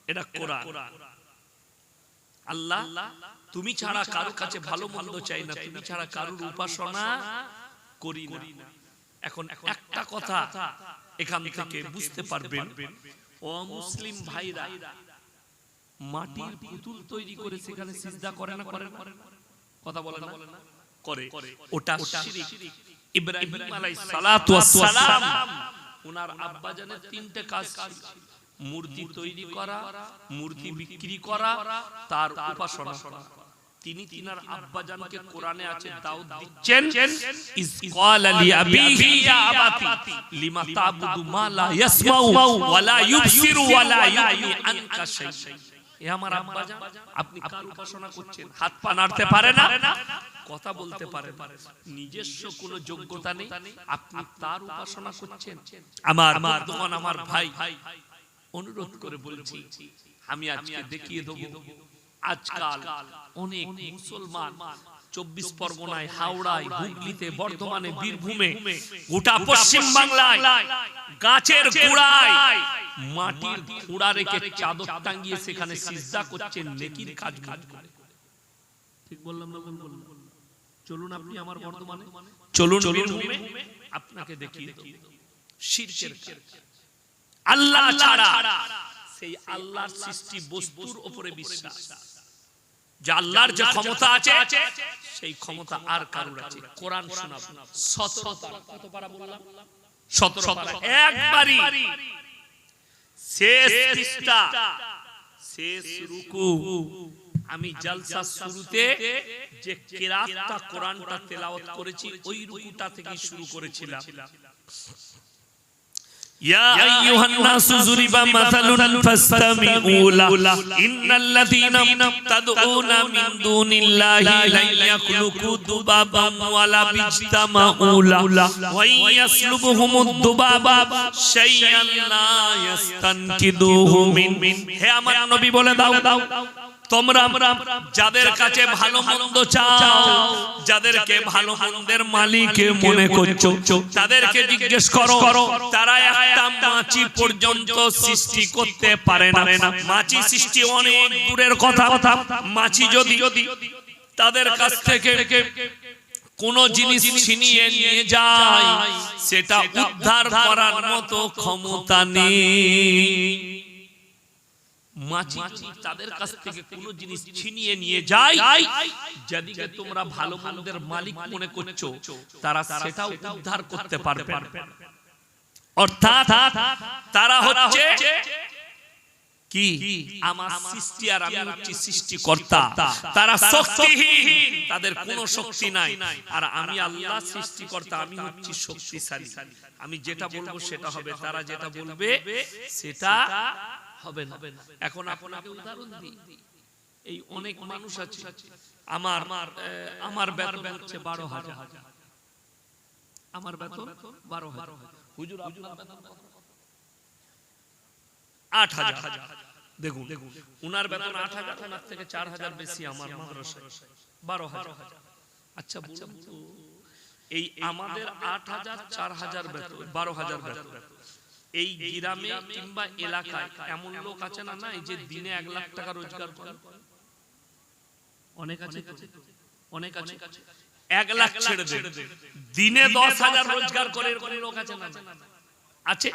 এটা কোরআন। আল্লাহ তুমি ছাড়া কারুর কাছে ভালো মন্দ চাই না, তুমি ছাড়া কারুর উপাসনা করি না। এখন একটা কথা এখান থেকে বুঝতে পারবেন, অমুসলিম ভাইরা মাটির পুতুল তৈরি করে সেখানে সিজদা করে না, করে না? কথা বলে না? করে। ওটা শিরক। ইব্রাহিম আলাইহিস সালাতু ওয়াস সালাম ওনার আব্বাজানের তিনটে কাজ ছিল: মূর্তি তৈরি করা, মূর্তি বিক্রি করা, তার উপাসনা করা। তিনি তিনার আব্বাজানকে কোরআনে আছে দাওয়াত দিচ্ছেন, ইজ ক্বালা লি আবিহি ইয়া আবাতি লিমা তা'বুদু মা লা ইয়াসমাউ ওয়া লা ইউবসিরু ওয়া লা ইউগনি আনকা শাই'আন। এ আমার আব্বাজান, আপনি কার উপাসনা করছেন? হাত পা নাড়তে পারে না, কথা বলতে পারে না, নিজস্ব কোনো যোগ্যতা নেই, আপনি তার উপাসনা করছেন। আমার বন্ধুগণ, আমার ভাই, অনুরোধ করে বলছি, আমি আজকে দেখিয়ে দেব, আজকাল অনেক মুসলমান 24 পরগনায়, হাওড়ায়, হুগলিতে, বর্ধমানে, বীরভূমে, গোটা পশ্চিম বাংলায় গাছের গোড়ায় মাটির খুঁড়া রেখে চাদর টাঙিয়ে সেখানে সিজদা করছেন, নেকির কাজ করে। ঠিক বললাম না? বললাম। চলুন আপনি আমার বর্ধমানে, চলুন বীরভূমে, আপনাকে দেখিয়ে দেব শিরকের কাজ। আল্লাহ ছাড়া সেই আল্লাহর সৃষ্টি বস্তুর উপরে বিশ্বাস, যে আল্লাহর যে ক্ষমতা আছে সেই ক্ষমতা আর কারোর আছে। কোরআন শোনাবো 17 পারা। কত পারা বললাম? 17 পারা। একবারই শেষ পৃষ্ঠা, শেষ রুকু। আমি জালসা শুরুতে যে কিরাতটা কোরআনটা তেলাওয়াত করেছি ওই রুকুটা থেকে শুরু করেছিলাম। يا أيها الناس ضرب مثل فاستمعوا له إن الذين تدعون من دون الله لن يخلقوا ذبابا ولو اجتمعوا له وإن يسلبهم الذباب شيئا لا يستنقذوه منه। হে আমার নবী বলে দাও, তোমরা যাদের কাছে ভালো মন্দ চাও, যাদেরকে ভালো মন্দের মালিক মনে করছো, তাদেরকে জিজ্ঞেস করো, তারা একটা মাছি পর্যন্ত সৃষ্টি করতে পারে না। মাছি সৃষ্টি অনেক দূরের কথা। মাছি যদি তাদের কাছ থেকে কোন জিনিস ছিনিয়ে নিয়ে যায়, সেটা উদ্ধার করার মতো ক্ষমতা নেই। মাছি তাদের কাছ থেকে কোন জিনিস ছিনিয়ে নিয়ে যায়, যাদেরকে তোমরা ভালো মন্দের মালিক মনে করছো, তারা সেটাও উদ্ধার করতে পারবে না। অর্থাৎ তারা হচ্ছে কি? আমার সৃষ্টি আর আমি হচ্ছি সৃষ্টিকর্তা। তারা শক্তিহীন, তাদের কোনো শক্তি নাই। আর আমি আল্লাহ সৃষ্টিকর্তা, আমি হচ্ছি শক্তিশালী। আমি যেটা বলবো সেটা হবে, তারা যেটা বলবে সেটা হবে না। এখন আপনাকে উদাহরণ দিই, এই অনেক মানুষ আছে, আমার বেতন হচ্ছে 12,000, আমার বেতন 12,000, হুজুর আপনার বেতন কত? 8,000। দেখুন, উনার বেতন 8,000, ওনার থেকে 4,000 বেশি আমার মাদ্রাসায় 12,000। আচ্ছা বলুন তো, এই আমাদের 8,000 4,000 বেতন, 12,000 বেতন, এই গ্রামে কিংবা এলাকায় এমন লোক আছে না নাই যে দিনে 1 লাখ টাকা রোজগার করে? অনেক আছে, অনেক আছে। 1 লাখ ছেড়ে দেন, দিনে 10,000 রোজগার করে এরকম লোক আছে না? আছে।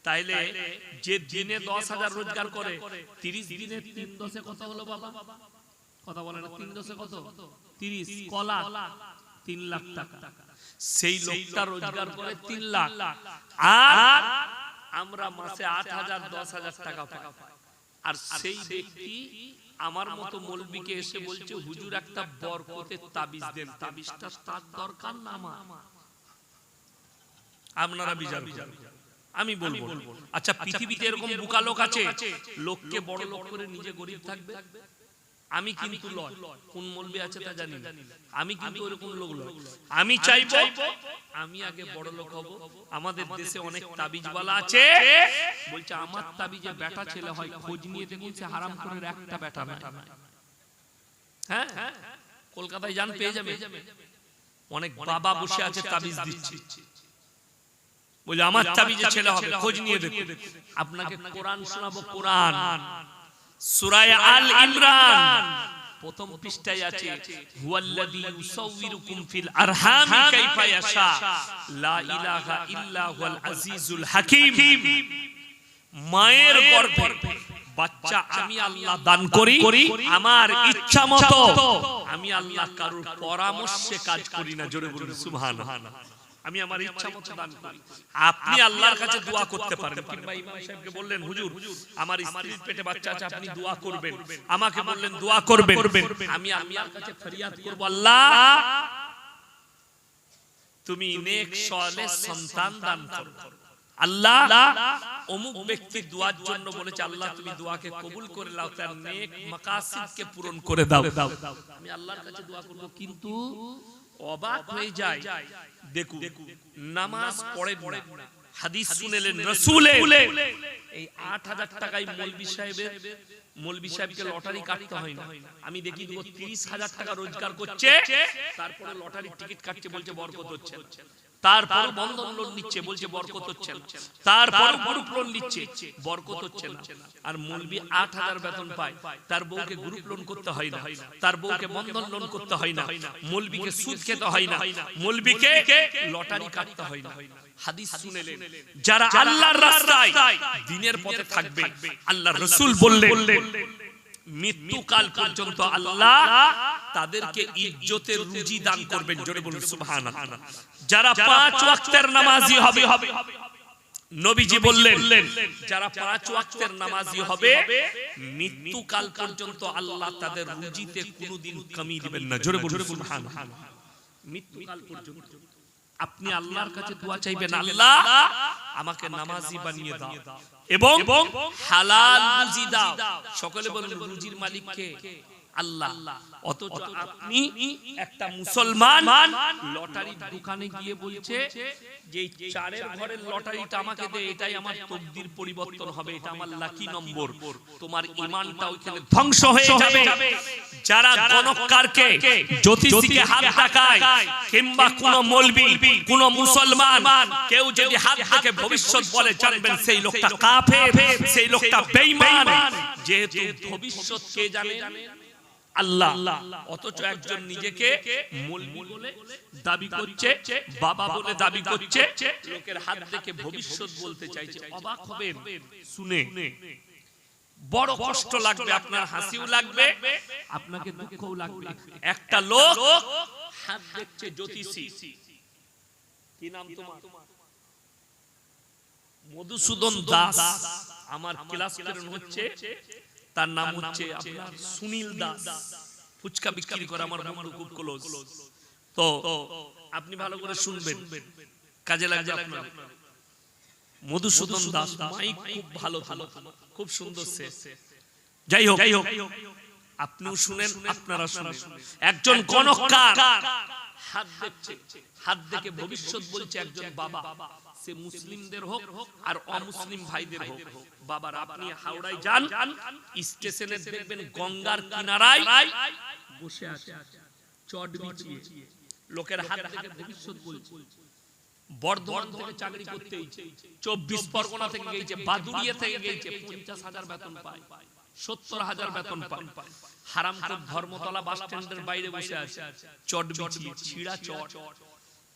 তাইলে যে দিনে 10,000 রোজগার করে, 30 দিনে 3 10 কত হলো বাবা? কথা বলে না? 3 10 কত? 30 কলা 3 লাখ টাকা। সেই লোকটা রোজগার করে 3 লাখ, আর আমরা মাসে 8,000 10,000 টাকা পাই। আর সেই ব্যক্তি আমার মতো মৌলবীকে এসে বলছে, হুজুর একটা বরকতের তাবিজ দেন। তাবিজটা তার দরকার না আমার, আপনারা বিচার করুন। আমি বলবো, আচ্ছা পৃথিবীতে এরকম বোকা লোক আছে, লোককে বড় লোক করে নিজে গরিব থাকবে? আমি কিন্তু লয়, কোন মৌলবী আছে তা জানি না, আমি কিন্তু এরকম লোক লয়। আমি চাইবো আমি আগে বড় লোক হব। আমাদের দেশে অনেক তাবিজওয়ালা আছে, বলছে আমার তাবিজে বেটা ছেলে হয়, খোঁজ নিয়ে দেখুন সে হারাম করে একটা বেটা নাই। হ্যাঁ, কলকাতায় যান পেয়ে যাবে, অনেক বাবা বসে আছে তাবিজ দিচ্ছে, বলে আমার তাবিজে ছেলে হবে, খোঁজ নিয়ে দেখুন। আপনাকে কোরআন শোনাবো, কোরআন সূরা আল ইমরান প্রথম পৃষ্ঠায় আছে হুয়াল্লাযী ইউসাউবিরুকুম ফিল আরহামি কাইফা ইয়াশা লা ইলাহা ইল্লা হুয়াল আজিজুল হাকীম। মায়ের গর্ভে বাচ্চা আমি আল্লাহ দান করি আমার ইচ্ছা মতো, আমি আল্লাহ কারোর পরামর্শে কাজ করি না। জোরে বলুন সুবহানাল্লাহ। আমি আমার ইচ্ছা মতো দান করি। আপনি আল্লাহর কাছে দোয়া করতে পারেন, কিংবা ইমাম সাহেবকে বললেন হুজুর আমার স্ত্রীর পেটে বাচ্চা আছে, আপনি দোয়া করবেন, আমাকে বললেন দোয়া করবেন, আমি আল্লাহর কাছে ফরিয়াদ করব, আল্লাহ তুমি নেক সালেহ সন্তান দান করো। আল্লাহ অমুক ব্যক্তির দোয়ার জন্য বলেছে, আল্লাহ তুমি দোয়াকে কবুল করে নাও, তার নেক মাকাসিদকে পূরণ করে দাও। আমি আল্লাহর কাছে দোয়া করব, কিন্তু অবাক হয়ে যায়, দেখুন নামাজ পড়ে না, হাদিস শুনেলেন রাসূলের, এই ৮০০০ টাকায় মৌলভী সাহেবকে লটারি কাটতে হয় না। আমি দেখি ৩০,০০০ টাকা রোজগার করছে, তারপরে লটারির টিকিট কাটছে, বলছে বরকত হচ্ছে, তারপর বন্ধন লোন নিচ্ছে, বলছে বরকত হচ্ছে, তারপর গ্রুপ লোন নিচ্ছে, বরকত হচ্ছে না। আর মৌলভী ৮০০০ বেতন পায়, তার বউকে গ্রুপ লোন করতে হয় না, তার বউকে বন্ধন লোন করতে হয় না, মৌলভীকে সুদ খেতে হয় না, মৌলভীকে লটারি কাটতে হয় না। হাদিস শুনেলেন, যারা আল্লাহর রাস্তায় দ্বীনের পথে থাকবে, আল্লাহর রাসূল বললেন মৃত্যুকাল পর্যন্ত আল্লাহ তাদেরকে ইজ্জতের রুজি দান করবেন। জোরে বলুন সুবহানাল্লাহ। যারা ৫ ওয়াক্তের নামাজি হবে, নবীজি বললেন যারা ৫ ওয়াক্তের নামাজি হবে, মৃত্যুকাল পর্যন্ত আল্লাহ তাদের রুজিতে কোনোদিন কমি দিবেন না। জোরে বলুন সুবহানাল্লাহ। মৃত্যুকাল পর্যন্ত আপনি আল্লাহর কাছে দোয়া চাইবেন, আল্লাহ আমাকে নামাজি বানিয়ে দাও এবং হালাল রুজি দাও। সকলে বলুন রুজির মালিক কে? আল্লাহ। অথচ আপনি একটা মুসলমান লটারির দোকানে গিয়ে বলছে যে ৪-এর ঘরের লটারিটা আমাকে দে, এটাই আমার তকদির পরিবর্তন হবে, এটা আমার লাকি নম্বর। তোমার ঈমানটা ওইখানে ধ্বংস হয়ে যাবে। যারা গণককারকে, জ্যোতিষীকে হাত দেখায়, কিংবা কোন মৌলবি, কোন মুসলমান কেউ যদি হাত দেখে ভবিষ্যৎ বলে, জানবেন সেই লোকটা কাফের, সেই লোকটা বেঈমান। যেহেতু ভবিষ্যৎ কে জানে? আল্লাহ। অথচ একজন নিজেকে মৌলবি বলে দাবি করছে, বাবা বলে দাবি করছে, লোকের হাত দেখে ভবিষ্যৎ বলতে চাইছে। অবাক হবেন শুনে, বড় কষ্ট লাগবে, আপনার হাসিও লাগবে, আপনাকে দুঃখও লাগবে। একটা লোক হাত দেখছে জ্যোতিষী, কি নাম তোমার? মধুসূদন দাস। আমার ক্লাস হচ্ছে, তার নাম হচ্ছে আপনার সুনীল দাস, ফুচকা বিক্রি করে, আমার বন্ধু খুব ক্লোজ। তো আপনি ভালো করে শুনবেন, কাজে লাগবে আপনার। মধুসূদন দাস মাইক খুব ভালো, খুব সুন্দর সে। যাই হোক, আপনিও শুনেন, আপনারা শুনেন। একজন গণককার হাত দেখছে, হাত দেখে ভবিষ্যৎ বলছে একজন বাবা, সে মুসলিমদের হোক আর অমুসলিম ভাইদের হোক। বাবার আপনি হাওড়ায় যান, স্টেশনে দেখবেন গঙ্গার কিনারায় বসে আছে, চট বিছিয়ে, লোকের হাত দেখে ভবিষ্যৎ বলছে। বর্ধমান থেকে চাকরি করতে গেছে, ২৪ পরগনা থেকে গেছে, বাদুড়িয়া থেকে গেছে, ৫০,০০০ বেতন পায়, ৭০,০০০ বেতন পায়। হারামখোর ধর্মতলা বাস স্ট্যান্ডের বাইরে বসে আছে, চট বিছিয়ে, ছিঁড়া চট,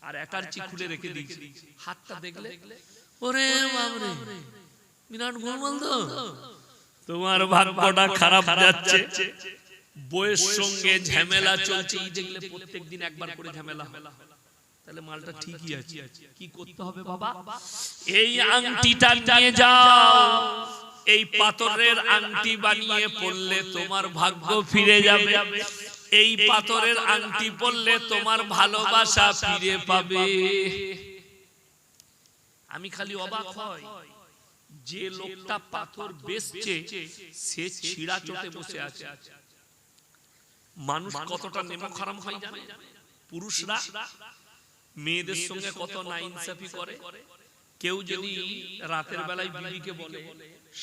আর অ্যাটার্চি খুলে রেখে দিয়েছে। হাতটা দেখলে ওরে বাবরে, বিরাট গোলমাল তো। তোমার ভাগ্যটা খারাপ যাচ্ছে, বইয়ের সঙ্গে ঝামেলা চলছে, এই দেখলে প্রত্যেকদিন একবার করে ঝামেলা হয়, তাহলে মালটা ঠিকই আছে। কি করতে হবে বাবা? এই আংটিটা নিয়ে যাও, এই পাথরের আংটি বানিয়ে পড়লে তোমার ভাগ্য ফিরে যাবে, এই পাথরের আংটি পড়লে তোমার ভালোবাসা ফিরে পাবে। আমি খালি অবাক হই, যে লোকটা পাথর বেচছে সে ছিঁড়া চটে বসে আছে। মানুষ কতটা নেমো খারাম হয় জানে? পুরুষরা মেয়েদের সঙ্গে কত নাইনসাফি করে। কেউ যদি রাতের বেলায় বিবিকে বলে,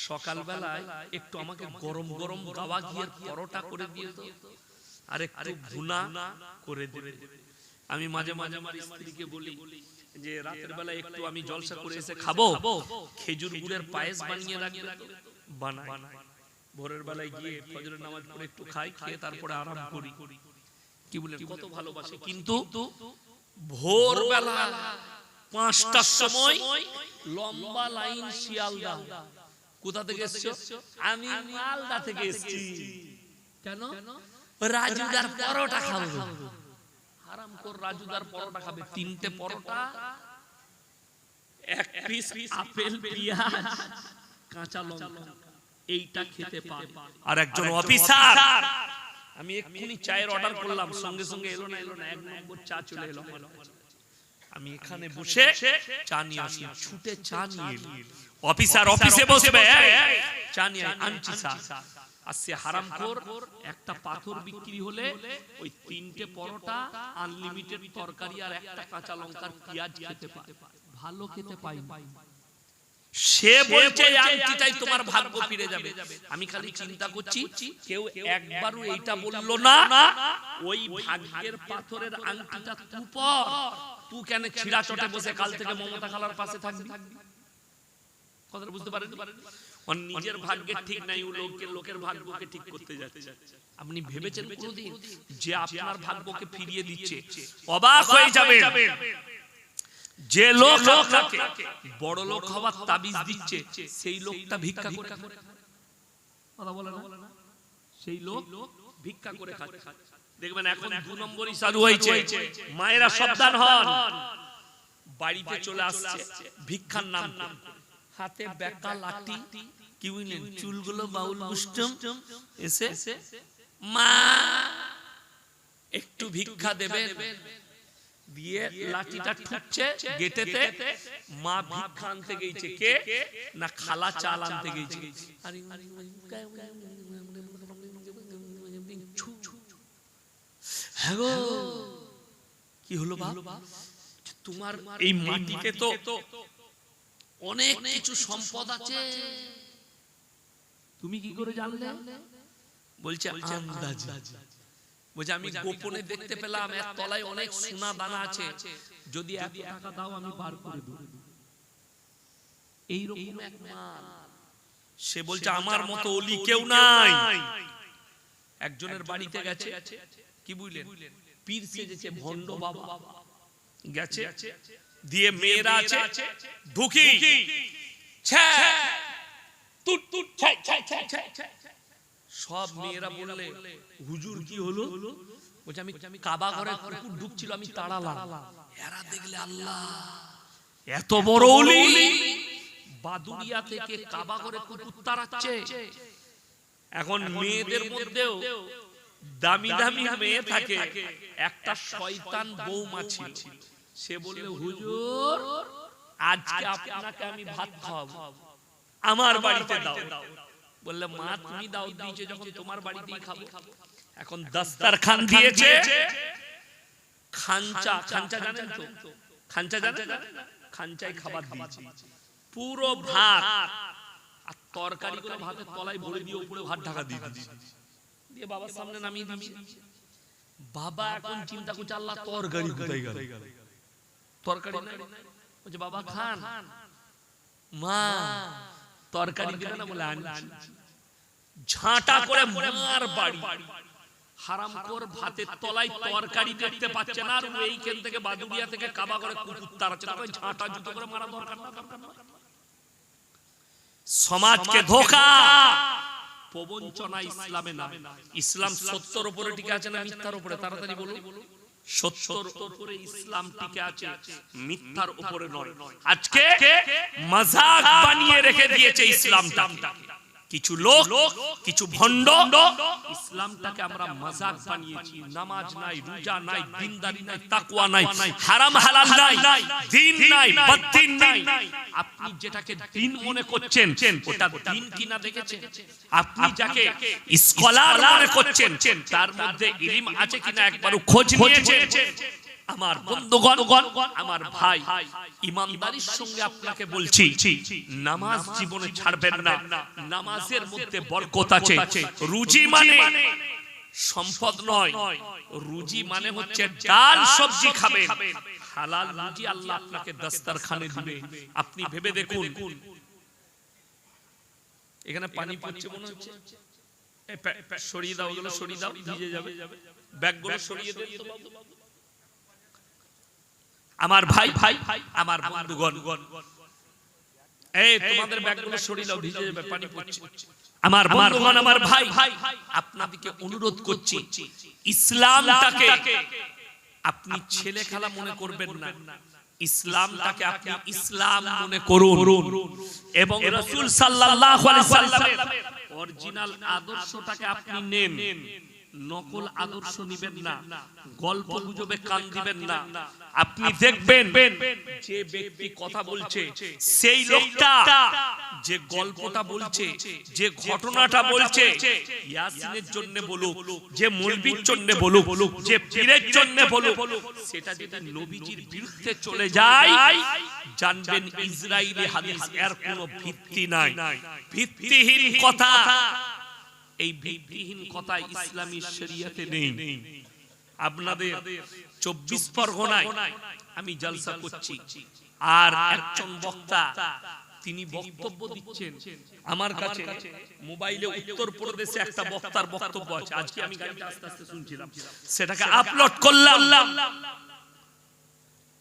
সকাল বেলায় একটু আমাকে গরম গরম গাওয়া ঘিয়ের পরোটা করে দিয়ে দাও, আর একটু ভুনা করে দেবে। আমি মাঝে মাঝে আমার স্ত্রীকে বলি যে রাতের বেলায় একটু আমি জলসা করে এসে খাবো, খেজুর গুড়ের পায়েস বানিয়ে রাখবে, বানায়। ভোরের বেলায় গিয়ে ফজরের নামাজ পড়ে একটু খাই, খেয়ে তারপরে আরাম করি। কি বলেন, কত ভালোবাসে। কিন্তু ভোরবেলা 5টার সময় লম্বা লাইন শিয়ালদা। কোথা থেকে এসছো? আমি মালদা থেকে এসেছি। কেন? রাজুদার পরোটা খাবো। হারামখোর রাজুদার পরোটা খাবে। 3টে পরোটা, 1 পিস আপেল, পেঁয়াজ, কাঁচা লঙ্কা, এইটা খেতে পারে। আর একজন অফিসার, আমি এক্ষুনি চায়ের অর্ডার করলাম, সঙ্গে সঙ্গে এলো না 1 নম্বর চা চলে এলো। আমি এখানে বসে চা নিয়ে আসি, ছুটে চা নিয়ে এলো। অফিসার অফিসে বসবে, চা নিয়ে আনছি চা। আসছে হারামখোর, একটা পাথর বিক্রি হলে ওই 3টে পরোটা, আনলিমিটেড তরকারি আর একটা কাঁচা লঙ্কার পেঁয়াজ খেতে পায়। ভালো খেতে পাই। সে বলছে আংটিটাই তোমার ভাগ্য ফিরে যাবে। আমি খালি চিন্তা করছি, কেউ একবারও এইটা বললো না ওই ভাগ্যের পাথরের আংটিটা তুই পর, তুই কেন ছিড়া চটে বসে কাল থেকে মমতা খালার পাশে থাকবি? কথাটা বুঝতে পারেন? ওর নিজের ভাগ্যের ঠিক নাই, ও লোকের ভাগ্যকে ঠিক করতে যাচ্ছে। আপনি ভেবেছেন কোনদিন যে আপনার ভাগ্যকে ফিরিয়ে দিচ্ছে? অবাক হয়ে যাবেন। যে লোক আপনাকে বড় লোক হওয়ার তাবিজ দিচ্ছে, সেই লোকটা ভিক্ষা করে খায়। কথা বলে না? সেই লোক ভিক্ষা করে খায়। দেখবেন এখন 2 নম্বরই চালু হয়েছে। মায়েরা সাবধান হন। বাড়িতে চলে আসছে ভিক্ষার নাম, হাতে বেকা লাঠি, কি বুঝলেন, চুলগুলো বাউল বুষ্টম, এসে মা একটু ভিক্ষা দেবেন, দিয়ে লাঠিটা ঠুকছে গেটেতে। মা ভিক্ষা আনতে গেছে, কে না খালা চাল আনতে গেছে। হ্যাঁ গো, কি হলো বাবা? তোমার এই মাটিতে তো অনেক কিছু সম্পদ আছে, তুমি কি করে জানলে? বলছে আন্দাজ। বলছে আমি গোপনে দেখতে পেলাম এর তলায় অনেক সোনা দানা আছে, যদি এত টাকা দাও আমি বার করে দেব। এইরকম এক মাল। সে বলছে আমার মতো ওলি কেউ নাই। একজনের বাড়িতে গেছে, কি বুঝলেন, পীর সেজেছে, ভণ্ড বাবা গেছে, দিয়ে মেয়েরা আছে, ঢুকি সব মেয়েরা বললে হুজুর কি হলো? বলছে আমি কাবা ঘরে কুকুর ঢুকছিল, আমি তাড়ালাম। এরা দেখলে আল্লাহ এত বড় ওলি, বাদুরিয়া থেকে কাবা ঘরে কুকুর তাড়াচ্ছে। এখন মেয়েদের মধ্যেও দামি দামি মেয়ে থাকে, একটা শয়তান বৌমা ছিল। সে বলল হুজুর আজকে আপনাকে আমি ভাত খাওয়াবো, আমার বাড়িতে দাও। বললে মা তুমি দাও দিয়েছো যখন তোমার বাড়িতেই খাবো। এখন দস্তরখান দিয়েছে, খাঞ্চা, খাঞ্চা জানেন তো? খাঞ্চা জানেন? খাঞ্চায় খাবার দিয়েছে, পুরো ভাত আর তরকারিগুলো ভাতের তলায় ভরে দিয়ে উপরে ভাত ঢাকা দিয়ে দিয়েছে, দিয়ে বাবার সামনে নামিয়ে দিয়েছে। বাবা এখন চিন্তা করছে আল্লাহ তরকারি কোথায় গেল? তরকারি নাই। বলছে বাবা খান। মা তরকারি দিবে না? বলে আনছি। ঝাঁটা করে মার বাড়ি। হারামখোর ভাতের তলায় তরকারি দেখতে পাচ্ছে না, আর এইখান থেকে বাদুরিয়া থেকে কাবা করে কুকুর তাড়াচ্ছে, তখন ঝাঁটা জুতো করে মারা দরকার না? সমাজকে ধোঁকা, প্রবঞ্চনা ইসলামে না। ইসলাম সত্যের উপরে টিকে আছে না মিথ্যার উপরে? তাড়াতাড়ি বলুন। সত্যের উপরে ইসলাম টিকে আছে, মিথ্যার উপরে নয়। আজকে মাযাক বানিয়ে রেখে দিয়েছে ইসলামটাকে কিছু লোক, কিছু ভণ্ড। ইসলামটাকে আমরা মাযাক বানিয়েছি। নামাজ নাই, রোজা নাই, দিনদারি নাই, তাকওয়া নাই, হারাম হালাল নাই, দিন নাই, বদ্দিন নাই। আপনি যেটাকে দিন মনে করছেন ওটা দিন কিনা দেখেছেন? আপনি যাকে স্কলার মনে করছেন তার মধ্যে ইলম আছে কিনা একবারও খোঁজ নিয়েছেন? আমার বন্ধুগণ, আমার ভাই, ইমানদারির সঙ্গে আপনাকে বলছি, নামাজ জীবনে ছাড়বেন না। নামাজের মধ্যে বরকত আছে। রুজি মানে সম্পদ নয়, রুজি মানে হচ্ছে ডাল সবজি খাবেন, হালাল রুজি আল্লাহ আপনাকে দস্তরখানে দিবে। আপনি ভেবে দেখুন, এখানে পানি পড়ছে মনে হচ্ছে, সরিয়ে দাও, ওগুলো সরিয়ে দাও, ভিজে যাবে, ব্যাগগুলো সরিয়ে দেন তো বাবু। আমার ভাই ভাই আমার বন্ধুগণ, এই তোমাদের ব্যাগগুলো সরিয়ে দাও, ভিজে যাবে, পানি পড়ছে। আমার বন্ধুগণ, আমার ভাই ভাই, আপনাদেরকে অনুরোধ করছি, ইসলামটাকে আপনি ছেলে খেলা মনে করবেন না, ইসলামটাকে আপনি ইসলাম মনে করুন এবং রাসূল সাল্লাল্লাহু আলাইহি সাল্লামের অরিজিনাল আদর্শটাকে আপনি নেন। নকল আদর্শ নিবেন না, গল্প গুজবে কান দিবেন না। আপনি দেখবেন যে ব্যক্তি কথা বলছে, সেই লোকটা যে গল্পটা বলছে, যে ঘটনাটা বলছে, ইয়াসিনের জন্য বলুক, যে মৌলবীর জন্য বলুক, যে পীরের জন্য বলুক, সেটা যদি নবীজির বিরুদ্ধে চলে যায়, জানবেন ইসরাইলি হাদিস এর কোনো ভিত্তি নাই, ভিত্তিহীন কথা। এই ভিত্তিহীন কথা ইসলামী শরীয়তে নেই। আপনাদের 24 পরগনায় আমি জলসা করছি, আর একজন বক্তা তিনি বক্তব্য দিচ্ছেন। আমার কাছে মোবাইলে উত্তরপ্রদেশে একটা বক্তার বক্তব্য আছে, আজকে আমি গাড়িতে আস্তে আস্তে শুনছিলাম, সেটাকে আপলোড করলাম।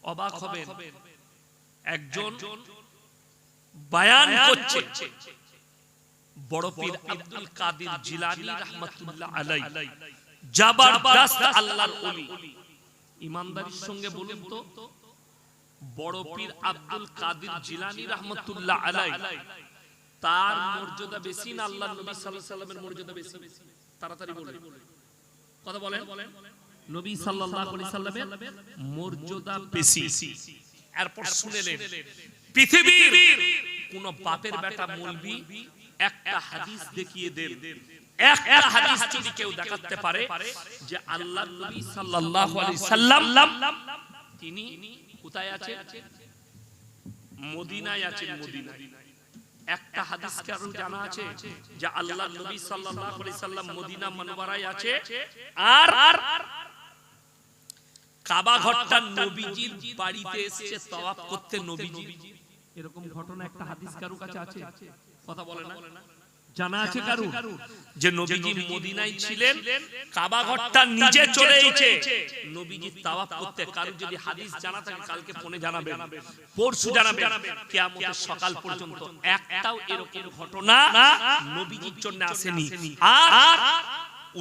অবাক হবেন, একজন বয়ান করছে, বড় পীর আব্দুল কাদের জিলানী রাহমাতুল্লাহ আলাইহি, জবরদস্ত আল্লাহর ওলি। ইমানদারির সঙ্গে বলুন তো, বড় পীর আব্দুল কাদের জিলানী রাহমাতুল্লাহ আলাইহি তার মর্যাদা বেশি না আল্লাহর নবী সাল্লাল্লাহু আলাইহি সাল্লামের মর্যাদা বেশি? তাড়াতাড়ি বলেন, কথা বলেন। নবী সাল্লাল্লাহু আলাইহি সাল্লামের মর্যাদা বেশি। এরপর শুনেলেন, পৃথিবীর কোন বাপের বেটা মৌলবি একটা হাদিস দেখিয়ে দেন, একটা হাদিস যদি কেউ দেখাতে পারে যে আল্লাহর নবী সাল্লাল্লাহু আলাইহি সাল্লাম তিনি কোথায় আছেন? মদিনায় আছেন। মদিনায় একটা হাদিস কারো জানা আছে যে আল্লাহর নবী সাল্লাল্লাহু আলাইহি সাল্লাম মদিনা মুনাওয়ারায় আছে, আর কাবা ঘরটা নবীজির বাড়িতে এসে তাওয়াফ করতে নবীজি, এরকম ঘটনা একটা হাদিস কারো কাছে আছে? কথা বলে না, জানা আছে কারো যে নবীজি মদিনায় ছিলেন, কাবা ঘরটা নিজে চলে এসেছে নবীজি তাওয়াফ করতে? কারো যদি হাদিস জানা থাকে কালকে ফোনে জানাবেন, পরশু জানাবেন, কিয়ামতের সকাল পর্যন্ত একটাও এরকম ঘটনা নবীজির জন্য আসেনি। আর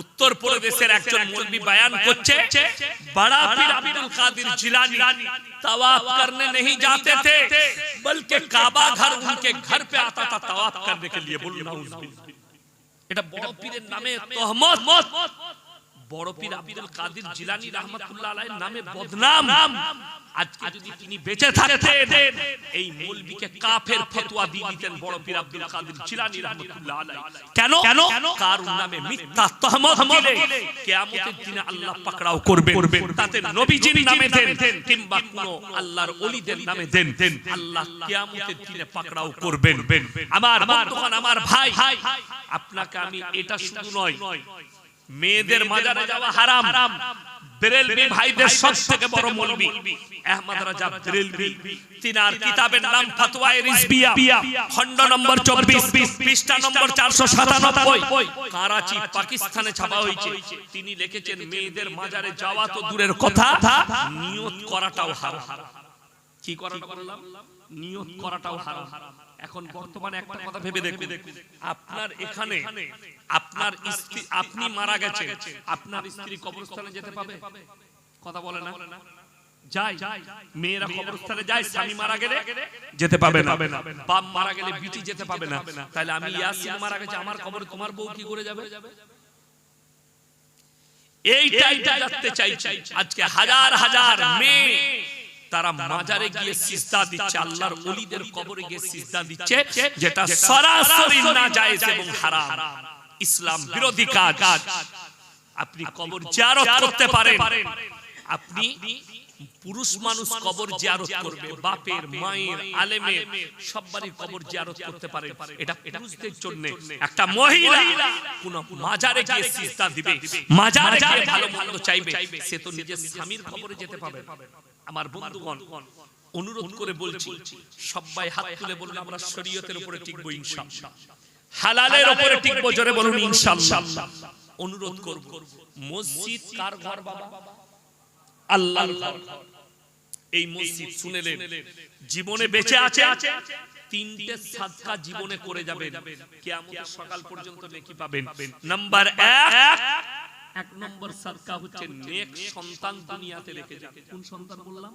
उत्तर प्रदेशের একজন মৌলবি বয়ান করছে बड़ा पीर अब्दुल कादिर जिलानी तवाफ करने नहीं जाते थे बल्कि काबा घर उनके घर पे आता था तवाफ करने के लिए। बोलना এটা বড় পীরের নামে তহমত, বড় পীর আব্দুল কাদির জিলানী রাহমাতুল্লাহ আলাইহির নামে বদনাম। আজকে যদি তিনি বেঁচে থাকতেন এই মৌলবিকে কাফের ফতোয়া দিয়ে দিতেন বড় পীর আব্দুল কাদির জিলানী রাহমাতুল্লাহ আলাইহি। কেন? কার নামে মিথ্যা তহমত দিলে কিয়ামতের দিনে আল্লাহ পাকড়াও করবেন। তাতে নবীজির নামে দেন কিংবা কোন আল্লাহর ওলিদের নামে দেন, আল্লাহ কিয়ামতের দিনে পাকড়াও করবেন। আমার বন্ধুগণ, আমার ভাই, আপনাকে আমি এটা শুধু নয়, মেয়েদের মাজারে যাওয়া হারাম। বেরেলভি ভাইদের সবথেকে বড় মৌলবি আহমদ রাজা বেরেলভি, তিনার কিতাবের নাম ফতোয়ায়ে রিজবিয়া, খণ্ড নম্বর 24, পৃষ্ঠা নম্বর 497, করাচি পাকিস্তানে ছাপা হয়েছে। তিনি লিখেছেন মেয়েদের মাজারে যাওয়া তো দূরের কথা, নিয়ত করাটাও হারাম। কি করাটা বললাম? নিয়ত করাটাও হারাম। এখন বর্তমানে একটা কথা ভেবে দেখুন, আপনার এখানে আপনার স্ত্রী, আপনি মারা গেছে, আপনার স্ত্রী কবরস্থানে যেতে পাবে? কথা বলে না? যায়। মেয়েরা কবরস্থানে যায়, স্বামী মারা গেলে যেতে পাবে না, বাপ মারা গেলে বিটি যেতে পাবে না। তাহলে আমি ইয়াসিন মারা গেছে, আমার কবরে তোমার বউ কি করে যাবে? এইটাই জানতে চাইছি। আজকে হাজার হাজার মেয়ে তারা মাজারে গিয়ে সিজদা দিচ্ছে, আল্লাহর ওলিদের কবরে গিয়ে সিজদা দিচ্ছে, যেটা সরাসরি নাজায়েজ এবং হারাম, ইসলাম বিরোধী কাজ। আপনি কবর জিয়ারত করতে পারেন, আপনি পুরুষ মানুষ কবর জিয়ারত করবে, বাপের, মায়ের, আলেমের সবারই কবর জিয়ারত করতে পারে, এটা পুরুষদের জন্য। একটা মহিলা কোন মাজারে গিয়ে সিজদা দিবে, মাজারে গিয়ে ভালো মন্দ চাইবে, সে তো নিজের স্বামীর কবরে যেতে পাবে। আমার বন্ধুগণ, অনুরোধ করে বলছি, সবাই হাত তুলে বলুন আমরা শরীয়তের উপরে টিকবো ইনশাআল্লাহ। হালালের উপরে টিকবো, জোরে বলুন ইনশাআল্লাহ। অনুরোধ করব, মসজিদ কার ঘর বাবা? আল্লাহর ঘর। এই মসজিদ শুনেলেন, জীবনে বেঁচে আছে, তিনটে সাদকা জীবনে করে যাবেন, কিয়ামতের সকাল পর্যন্ত নেকি পাবেন। নাম্বার 1, নম্বর সাদকা হচ্ছে নেক সন্তান দুনিয়াতে রেখে যাবেন। কোন সন্তান বললাম?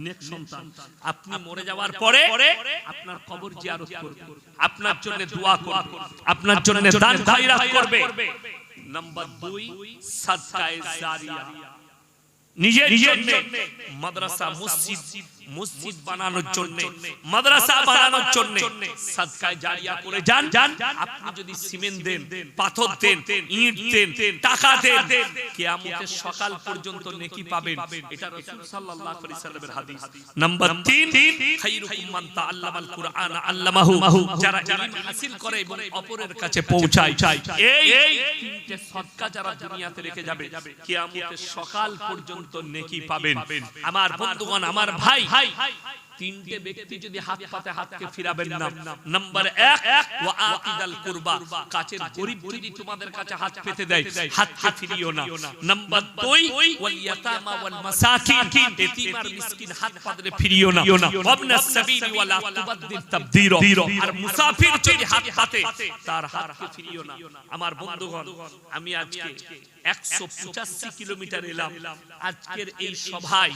নেক সন্তান। আপনি মরে যাওয়ার পরে আপনার কবর জিয়ারত করবে, আপনার জন্য দোয়া করবে, আপনার জন্য দান খয়রাত করবে। নাম্বার 2, সাদকায়ে জারিয়া। নিজের জন্য মাদ্রাসা মসজিদ বানানোর জন্য, মাদ্রাসা বানানোর জন্য সাদকায়ে জারিয়া করে যান। আপনি যদি সিমেন্ট দেন, পাথর দেন, ইট দেন, টাকা দেন, কিয়ামতের সকাল পর্যন্ত নেকি পাবেন। এটা রাসূল সাল্লাল্লাহু আলাইহি ওয়াসাল্লামের হাদিস। নাম্বার 3, খায়রুকুম মান তাআল্লামাল কুরআন আল্লামাহু, যারা ইলম হাসিল করে এবং অপরের কাছে পৌঁছায়। এই তিনটে সাদকা যারা দুনিয়াতে রেখে যাবে, কিয়ামতের সকাল পর্যন্ত নেকি পাবেন। আমার বন্ধুগণ, আমার ভাই, তিনটে ব্যক্তি যদি হাত পাতে হাতকে ফিরাবেন না। নাম্বার 1, ওয়া আকিদাল কুরবা, কাছের গরীব যদি তোমাদের কাছে হাত পেতে দেয়, হাতকে ফিরিও না। নাম্বার 2, ওয়াল ইয়াতামা ওয়াল মাসাকিন, এতিম আর মিসকিন হাত পাতলে ফিরিও না। ওয়াবনাস সাবিলি ওয়ালা তুবাদ্দিল তাবদীরা, আর মুসাফির যদি হাত পাতে তার হাতকে ফিরিও না। আমার বন্ধুগণ, আমি আজকে 185 কিলোমিটার এলাম আজকের এই সভায়,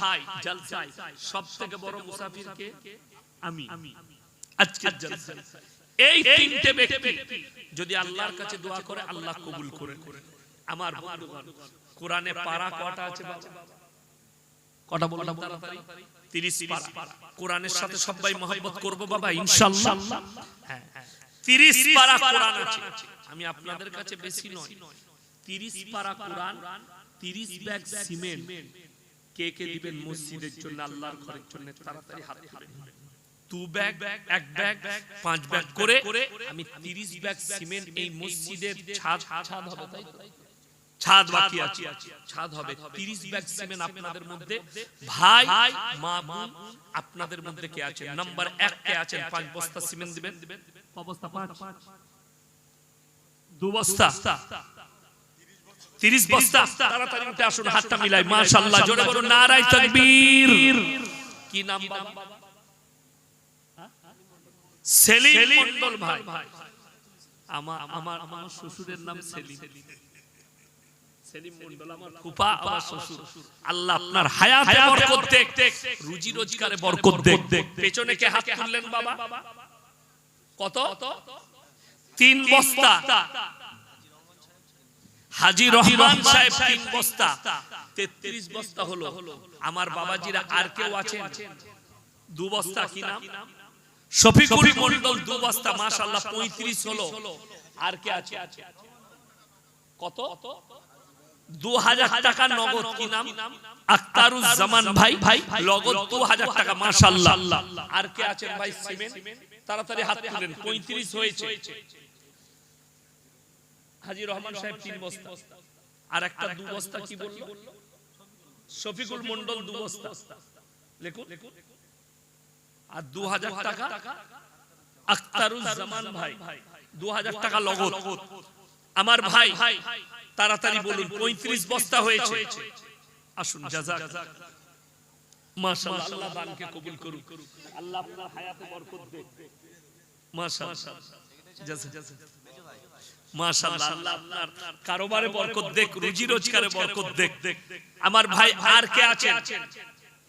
জলসায়। সবথেকে বড় মুসাফির কে? আমি। আজকের জলসায় এই তিনটে ব্যক্তি যদি আল্লাহর কাছে দোয়া করে, আল্লাহ কবুল করে। আমার বন্ধুগণ, কোরআনে পারা কটা আছে বাবা? কটা বলুন তাড়াতাড়ি? 30 পারা। কোরআনের সাথে সবাই মহব্বত করব বাবা ইনশাআল্লাহ। হ্যাঁ, 30 পারা কোরআন আছে। আমি আপনাদের কাছে বেশি নয়, 30 পারা কোরআন, 30 ব্যাগ সিমেন্ট কে কে দিবেন মসজিদের জন্য, আল্লাহর ঘরের জন্য? তাড়াতাড়ি হাত তুলে। 2 ব্যাগ, 1 ব্যাগ, 5 ব্যাগ করে আমি 30 ব্যাগ সিমেন্ট এই মসজিদের ছাদ হবে, তাই তো? ছাদ বাকি আছে, ছাদ হবে। 30 ব্যাগ সিমেন্ট আপনাদের মধ্যে ভাই, মা, বোন, আপনাদের মধ্যে কে আছেন? নাম্বার 1 কে আছেন? 5 বস্তা সিমেন্ট দিবেন। ক বস্তা? 5। 2 বস্তা, 30 বস্তা। তাড়াতাড়ি উঠে আসুন, হাতটা মিলাই। মাশাআল্লাহ, জোরে বলুন নারায়ে তাকবীর। কি নাম বাবা? সেলিম মন্ডল ভাই। আমার শ্বশুরের নাম সেলিম মন্ডল, আমার ফুফা, আমার শ্বশুর। আল্লাহ আপনার হায়াতে বরকত দেখ, রুজি রোজগারে বরকত দেখ। পেছনে কে হাত তুললেন বাবা? কত? 3 বস্তা। হাজী রহমান সাহেব 3 বস্তা, 33 বস্তা হলো। আমার বাবাজিরা আর কেউ আছে? 2 বস্তা। কি নাম? শফিকুল মন্ডল 2 বস্তা। মাশাআল্লাহ, 35 হলো। আর কে আছে? কত? 2000 টাকা নগদ। কি নাম? আখতারুজ জামান ভাই, নগদ 2000 টাকা। মাশাআল্লাহ। আর কে আছেন ভাই? সিমেন্ট। তাড়াতাড়ি হাত তুলেন। 35 হয়েছে। হাজী রহমান সাহেব 3 বস্তা। আর একটা 2 বস্তা কি বললো? শফিকুল মন্ডল 2 বস্তা। লিখুন। আর 2000 টাকা আখতারুজ জামান ভাই, 2000 টাকা নগদ। আমার ভাই তাড়াতাড়ি বলুন, 35 বস্তা হয়েছে। আসুন, জাযাক। মাশাআল্লাহ, আল্লাহ দানকে কবুল করুক, আল্লাহ আপনার হায়াতে বরকত দেখ। মাশাআল্লাহ, জাযাক। মাশাআল্লাহ, আল্লাহ আপনার কারোবারে বরকত দেখ, রুজি রোজগারে বরকত দেখ। আমার ভাই আর কে আছে?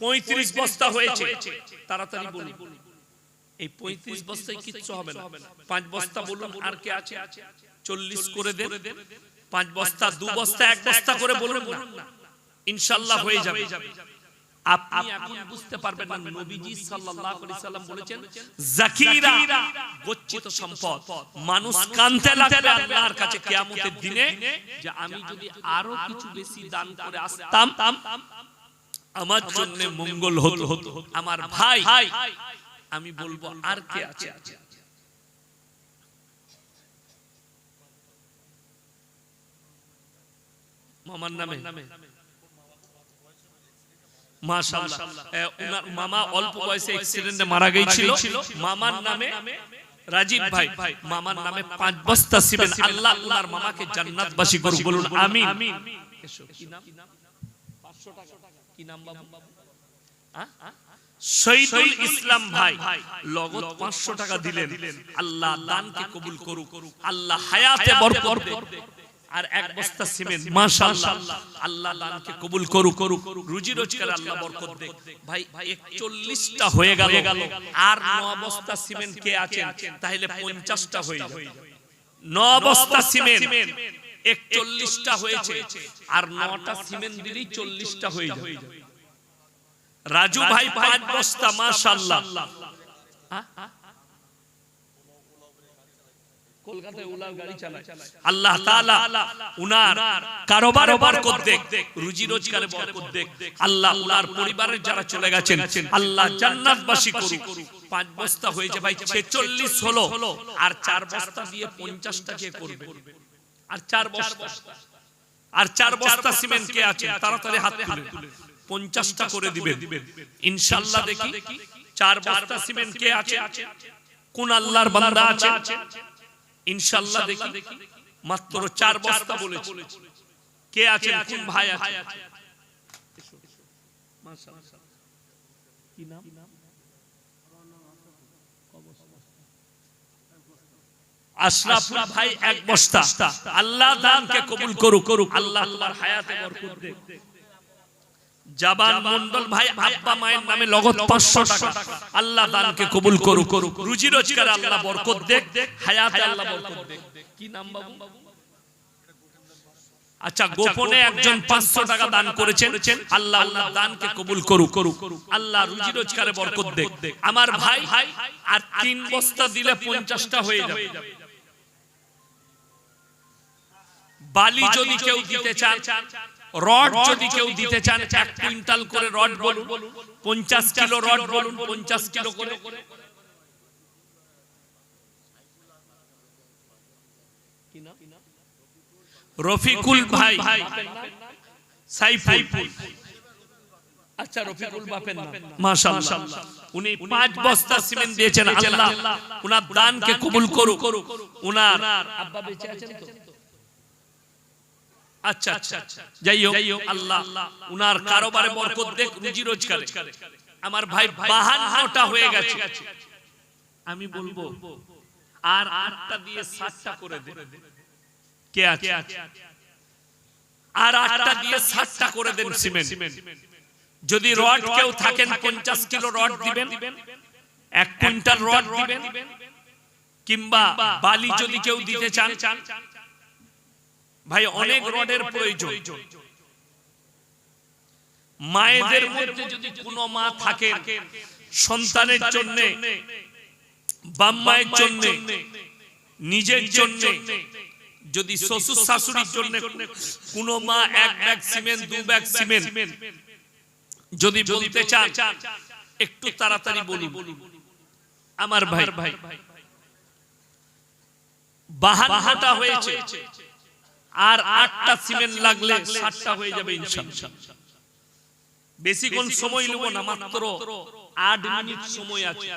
35 বস্তা হয়েছে। তাড়াতাড়ি বলুন। এই 35 বস্তায় কিচ্ছু হবে না। 5 বস্তা বলুন। আর কে আছে? 40 করে দেন। 5 বস্তা, 2 বস্তা, 1 বস্তা করে বলুন না, ইনশাআল্লাহ হয়ে যাবে। আপনি এখন বুঝতে পারবেন না, নবীজি সাল্লাল্লাহু আলাইহি সাল্লাম বলেছেন, যাকিরা গচ্ছিত সম্পদ। মানুষ কানতে লাগবে আল্লাহর কাছে কিয়ামতের দিনে যে আমি যদি আরো কিছু বেশি দান করে আসতাম, আমার জন্য মঙ্গল হতো। আমার ভাই, আমি বলবো আর কে আছে? মামার নামে? মাশাআল্লাহ, ওনার মামা অল্প বয়সে অ্যাক্সিডেন্টে মারা গিয়েছিল। মামার নামে রাজীব ভাই মামার নামে 5 বস্তা সিমেন্ট, আল্লাহ উনার মামাকে জান্নাতবাসী করুক, বলুন আমিন। কি নাম? 500 টাকা। কি নাম বাবু? শহীদুল ইসলাম ভাই লগত 500 টাকা দিলেন। আল্লাহ দানকে কবুল করুক, আল্লাহ হায়াতে বরকত দেক। আর 1 বস্তা সিমেন্ট, মাশাআল্লাহ, আল্লাহ দানকে কবুল করুক, রুজি রোজগারে আল্লাহ বরকত দেক। ভাই 41টা হয়ে গেল, আর 9 বস্তা সিমেন্ট কে আছেন? তাহলে 50টা হয়ে যাবে। 9 বস্তা সিমেন্ট 41টা হয়েছে, আর 9টা সিমেন্ট দিলেই 40টা হয়ে যাবে। রাজু ভাই 5 বস্তা, মাশাআল্লাহ। কলকাতায় উলাও গাড়ি চালায়। আল্লাহ তাআলা উনার কারোবারে বরকত দেক, রুজি রোজগারে বরকত দেক। আল্লাহ উনার পরিবারের যারা চলে গেছেন আল্লাহ জান্নাতবাসী করুক। 5 বস্তা হয়েছে ভাই, 46 হলো। আর 4 বস্তা দিয়ে 50টা কে করবে? আর 4 বস্তা, আর 4 বস্তা সিমেন্ট কে আছে? তাড়াতাড়ি হাত তুলে 50টা করে দিবেন ইনশাআল্লাহ। দেখি 4 বস্তা সিমেন্ট কে আছে? কোন আল্লাহর বান্দা আছে? ইনশাআল্লাহ দেখি। মাত্র 4 বস্তা বলেছি। কে আছে? কোন ভাই আছে? মাশাআল্লাহ। কি নাম? আশরাফুল ভাই 1 বস্তা। আল্লাহ দানকে কবুল করুক, আল্লাহ তোমার হায়াতে বরকত দেক। জাবান মন্ডল ভাই আব্বা মায়ের নামে লগত 500 টাকা। আল্লাহ দানকে কবুল করুক, রুজি রোজগারে আল্লাহ বরকত দেক, হায়াতে আল্লাহ বরকত দেক। কি নাম বাবু? আচ্ছা, গোপনে একজন 500 টাকা দান করেছেন, আল্লাহ ওনার দানকে কবুল করুক, আল্লাহ রুজি রোজগারে বরকত দেক। আমার ভাই আর 3 বস্তা দিলে 50টা হয়ে যাবে। বালি যদি কেউ দিতে চান, রড যদি কেউ দিতে চান, 1 কুইন্টাল করে রড বলুন, 50 কিলো রড বলুন, 50 কিলো করে। রফিকুল ভাই, সাইফুল। আচ্ছা, রফিকুল বাপের নাম, মাশাআল্লাহ। উনি 5 বস্তা সিমেন্ট দিয়েছেন। আল্লাহ উনার দানকে কবুল করুক। উনার আব্বা বেঁচে আছেন তো? আচ্ছা আচ্ছা, যাই হোক, আল্লাহ উনার কারোবারে বরকত দেক, রুজি রোজগারে। আমার ভাই 52টা হয়ে গেছে। আমি বলবো আর 8টা দিয়ে 60টা করে দেন। কে আছে? আর 8টা দিয়ে 60টা করে দেন সিমেন্ট। যদি রড কেউ থাকেন 50 কিলো রড দিবেন, 1 কুইন্টাল রড দিবেন, কিংবা বালি যদি কেউ দিতে চান। ভাই অনেক রডের প্রয়োজন। মায়েদের মধ্যে যদি কোনো মা থাকে সন্তানের জন্য, বাপ মায়ের জন্য, নিজের জন্য, যদি শ্বশুর শাশুড়ির জন্য কোনো মা 1 ব্যাগ সিমেন্ট, 2 ব্যাগ সিমেন্ট যদি বলতে চান, একটু তাড়াতাড়ি বলুন। আমার ভাই 52টা হয়েছে, আর 8টা সিমেন্ট লাগলে 60টা হয়ে যাবে ইনশাআল্লাহ। বেশি কোন সময় নেব না, মাত্র 8 মিনিট সময় আছে।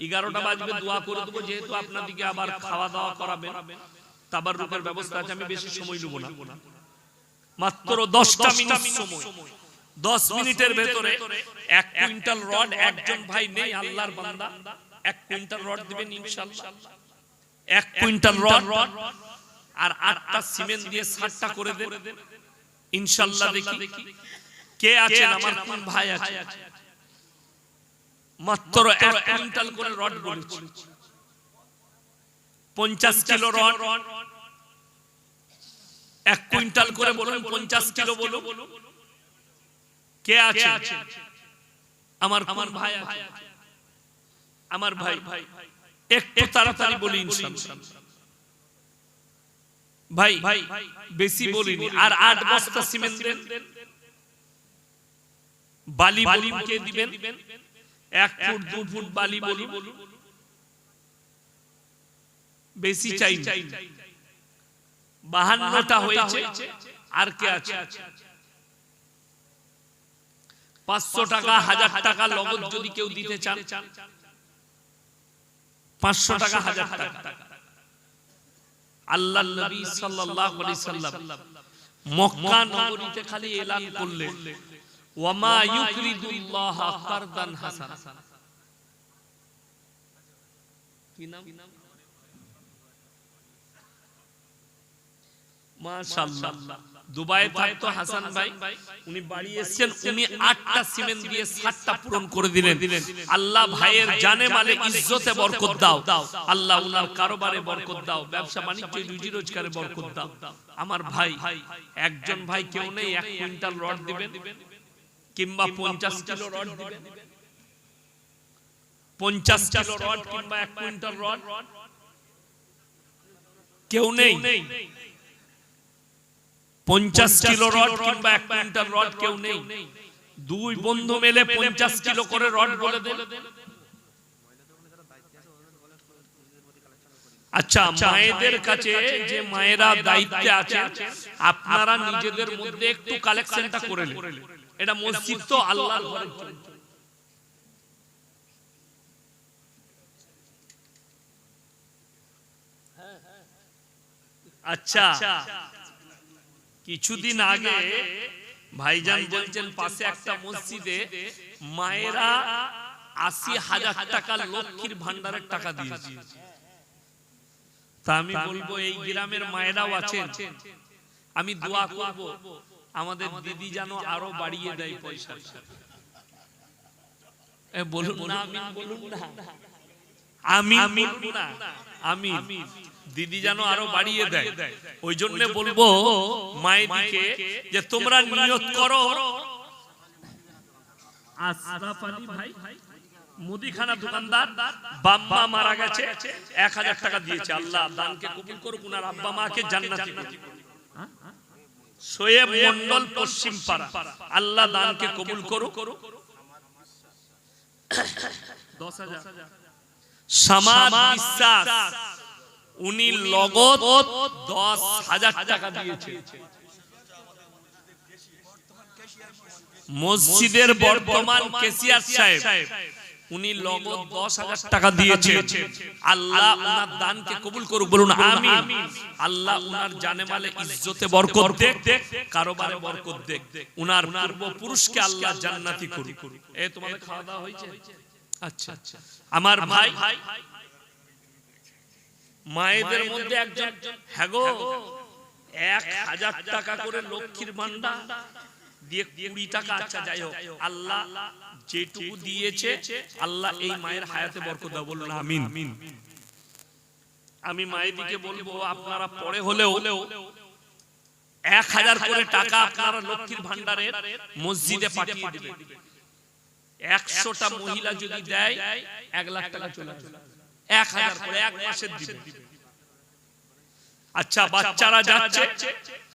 11টা বাজবে, দোয়া করে দেব, যেহেতু আপনাদেরকে আবার খাওয়া দাওয়া করাবেন, তাবাররুকের ব্যবস্থা আছে। আমি বেশি সময় নেব না, মাত্র 10টা মিনিট সময়। 10 মিনিটের ভেতরে 1 কুইন্টাল রড, একজন ভাই নেই আল্লাহর বান্দা 1 কুইন্টাল রড দিবেন ইনশাআল্লাহ। 1 কুইন্টাল রড আর 8টা সিমেন্ট দিয়ে 60টা করে দেন ইনশাআল্লাহ। দেখি কে আছেন, আমার কোন ভাই আছে? মাত্র 1 কুইন্টাল করে রড বলেছি। 50 কিলো রড, 1 কুইন্টাল করে বলুন, 50 কিলো বলুন। কে আছে? আমার কোন ভাই আছে? আমার ভাই একটু তাড়াতাড়ি বলি ইনশাআল্লাহ। ভাই বেশি বলিনি, আর 8 বস্তা সিমেন্ট দেন। বালি বলুন, কে দিবেন? 1 ফুট 2 ফুট বালি বলুন, বেশি চাই। 52টা হয়েছে। আর কে আছে? 500 টাকা, 1000 টাকা লগত যদি কেউ দিতে চান, 500 টাকা 1000 টাকা। আল্লাহর নবী সাল্লাল্লাহু আলাইহি সাল্লাম মক্কা নগরীতে খালি এলান করলেন, ওয়ামা ইউকরিদুল্লাহ কারদান হাসান। কি নাম? মাশাআল্লাহ। দুবাইয়ে থাকতো হাসান ভাই, উনি বাড়ি এসেছেন, উনি 8টা সিমেন্ট দিয়ে 7টা পূরণ করে দিলেন। আল্লাহ ভাইয়ের জানে মালে ইজ্জতে বরকত দাও, আল্লাহ উনার কারবারে বরকত দাও, ব্যবসা বাণিজ্যে রুজি রোজগারে বরকত দাও। আমার ভাই, একজন ভাই কেউ নেই 1 কুইন্টাল রড দিবেন কিংবা 50 কিলো রড দিবেন? 50 কিলো রড কিংবা 1 কুইন্টাল রড কেউ নেই। 50 কিলো রড কিংবা 1 কুইন্টাল রড কেউ নেই। 2 বন্ধু মিলে 50 কিলো করে রড বলে দেন। আচ্ছা, মায়েদের কাছে যে মায়েরা দায়িত্বে আছে, আপনারা নিজেদের মধ্যে একটু কালেকশনটা করে নেন। এটা মসজিদ তো আল্লাহর ঘর। আচ্ছা, কিছুদিন আগে ভাইজান বলছেন পাশে একটা মসজিদে মায়েরা 80,000 টাকা লক্ষ্মীর ভান্ডারের টাকা দিয়েছে। তা আমি বলবো এই গ্রামের মায়েরাও আছেন, আমি দোয়া করব আমাদের দিদি যেন আরো বাড়িয়ে দেয় পয়সা। বলুন না আমিন, বলুন না আমিন, আমিন। দিদি যেন আরো বাড়িয়ে দেয়। ওই জন্য বলবো মায়েদিকে যে তোমরা নিয়ত করো। আশরাফ আলী ভাই মুদিখানা দোকানদার, বাম্মা মারা গেছে, 1000 টাকা দিয়েছে। আল্লাহ দানকে কবুল করুক, উনার আব্বা মাকে জান্নাতি করুক। সোয়েব মন্ডল পশ্চিম পাড়া, আল্লাহ দানকে কবুল করুক। 10,000। সামাদ বিশ্বাস, উনি লগদ 10,000 টাকা দিয়েছে। মসজিদের বর্তমান ক্যাশিয়ার সাহেব, উনি লগদ 10,000 টাকা দিয়েছে। আল্লাহ উনার দানকে কবুল করুক, বলুন আমিন। আল্লাহ উনার জানে মালে ইজ্জতে বরকত দেখ, কারোবারে বরকত দেখ, উনার পূর্বপুরুষকে আল্লাহ জান্নাতি করুক। এই তোমাদের খাওয়া দাওয়া হয়েছে? আচ্ছা, আমার ভাই, মায়েদের মধ্যে একজন, হ্যাঁ গো, 1000 টাকা করে লক্ষ্মীর ভান্ডার দিয়ে 20 টাকা। আচ্ছা যাই হোক, আল্লাহ যেটুকু দিয়েছে আল্লাহ এই মায়ের হায়াতে বরকত দাও, বলুন আমিন। আমি মায়েদিকে বলবো আপনারা পরে হলেও 1000 করে টাকা আপনারা লক্ষ্মীর ভান্ডারের মসজিদে পাঠিয়ে দিবেন। 100টা মহিলা যদি দেয় 1 লাখ টাকা চলে আসবে। 1000 করে 1 মাসের দিবেন। আচ্ছা, বাচ্চারা যাচ্ছে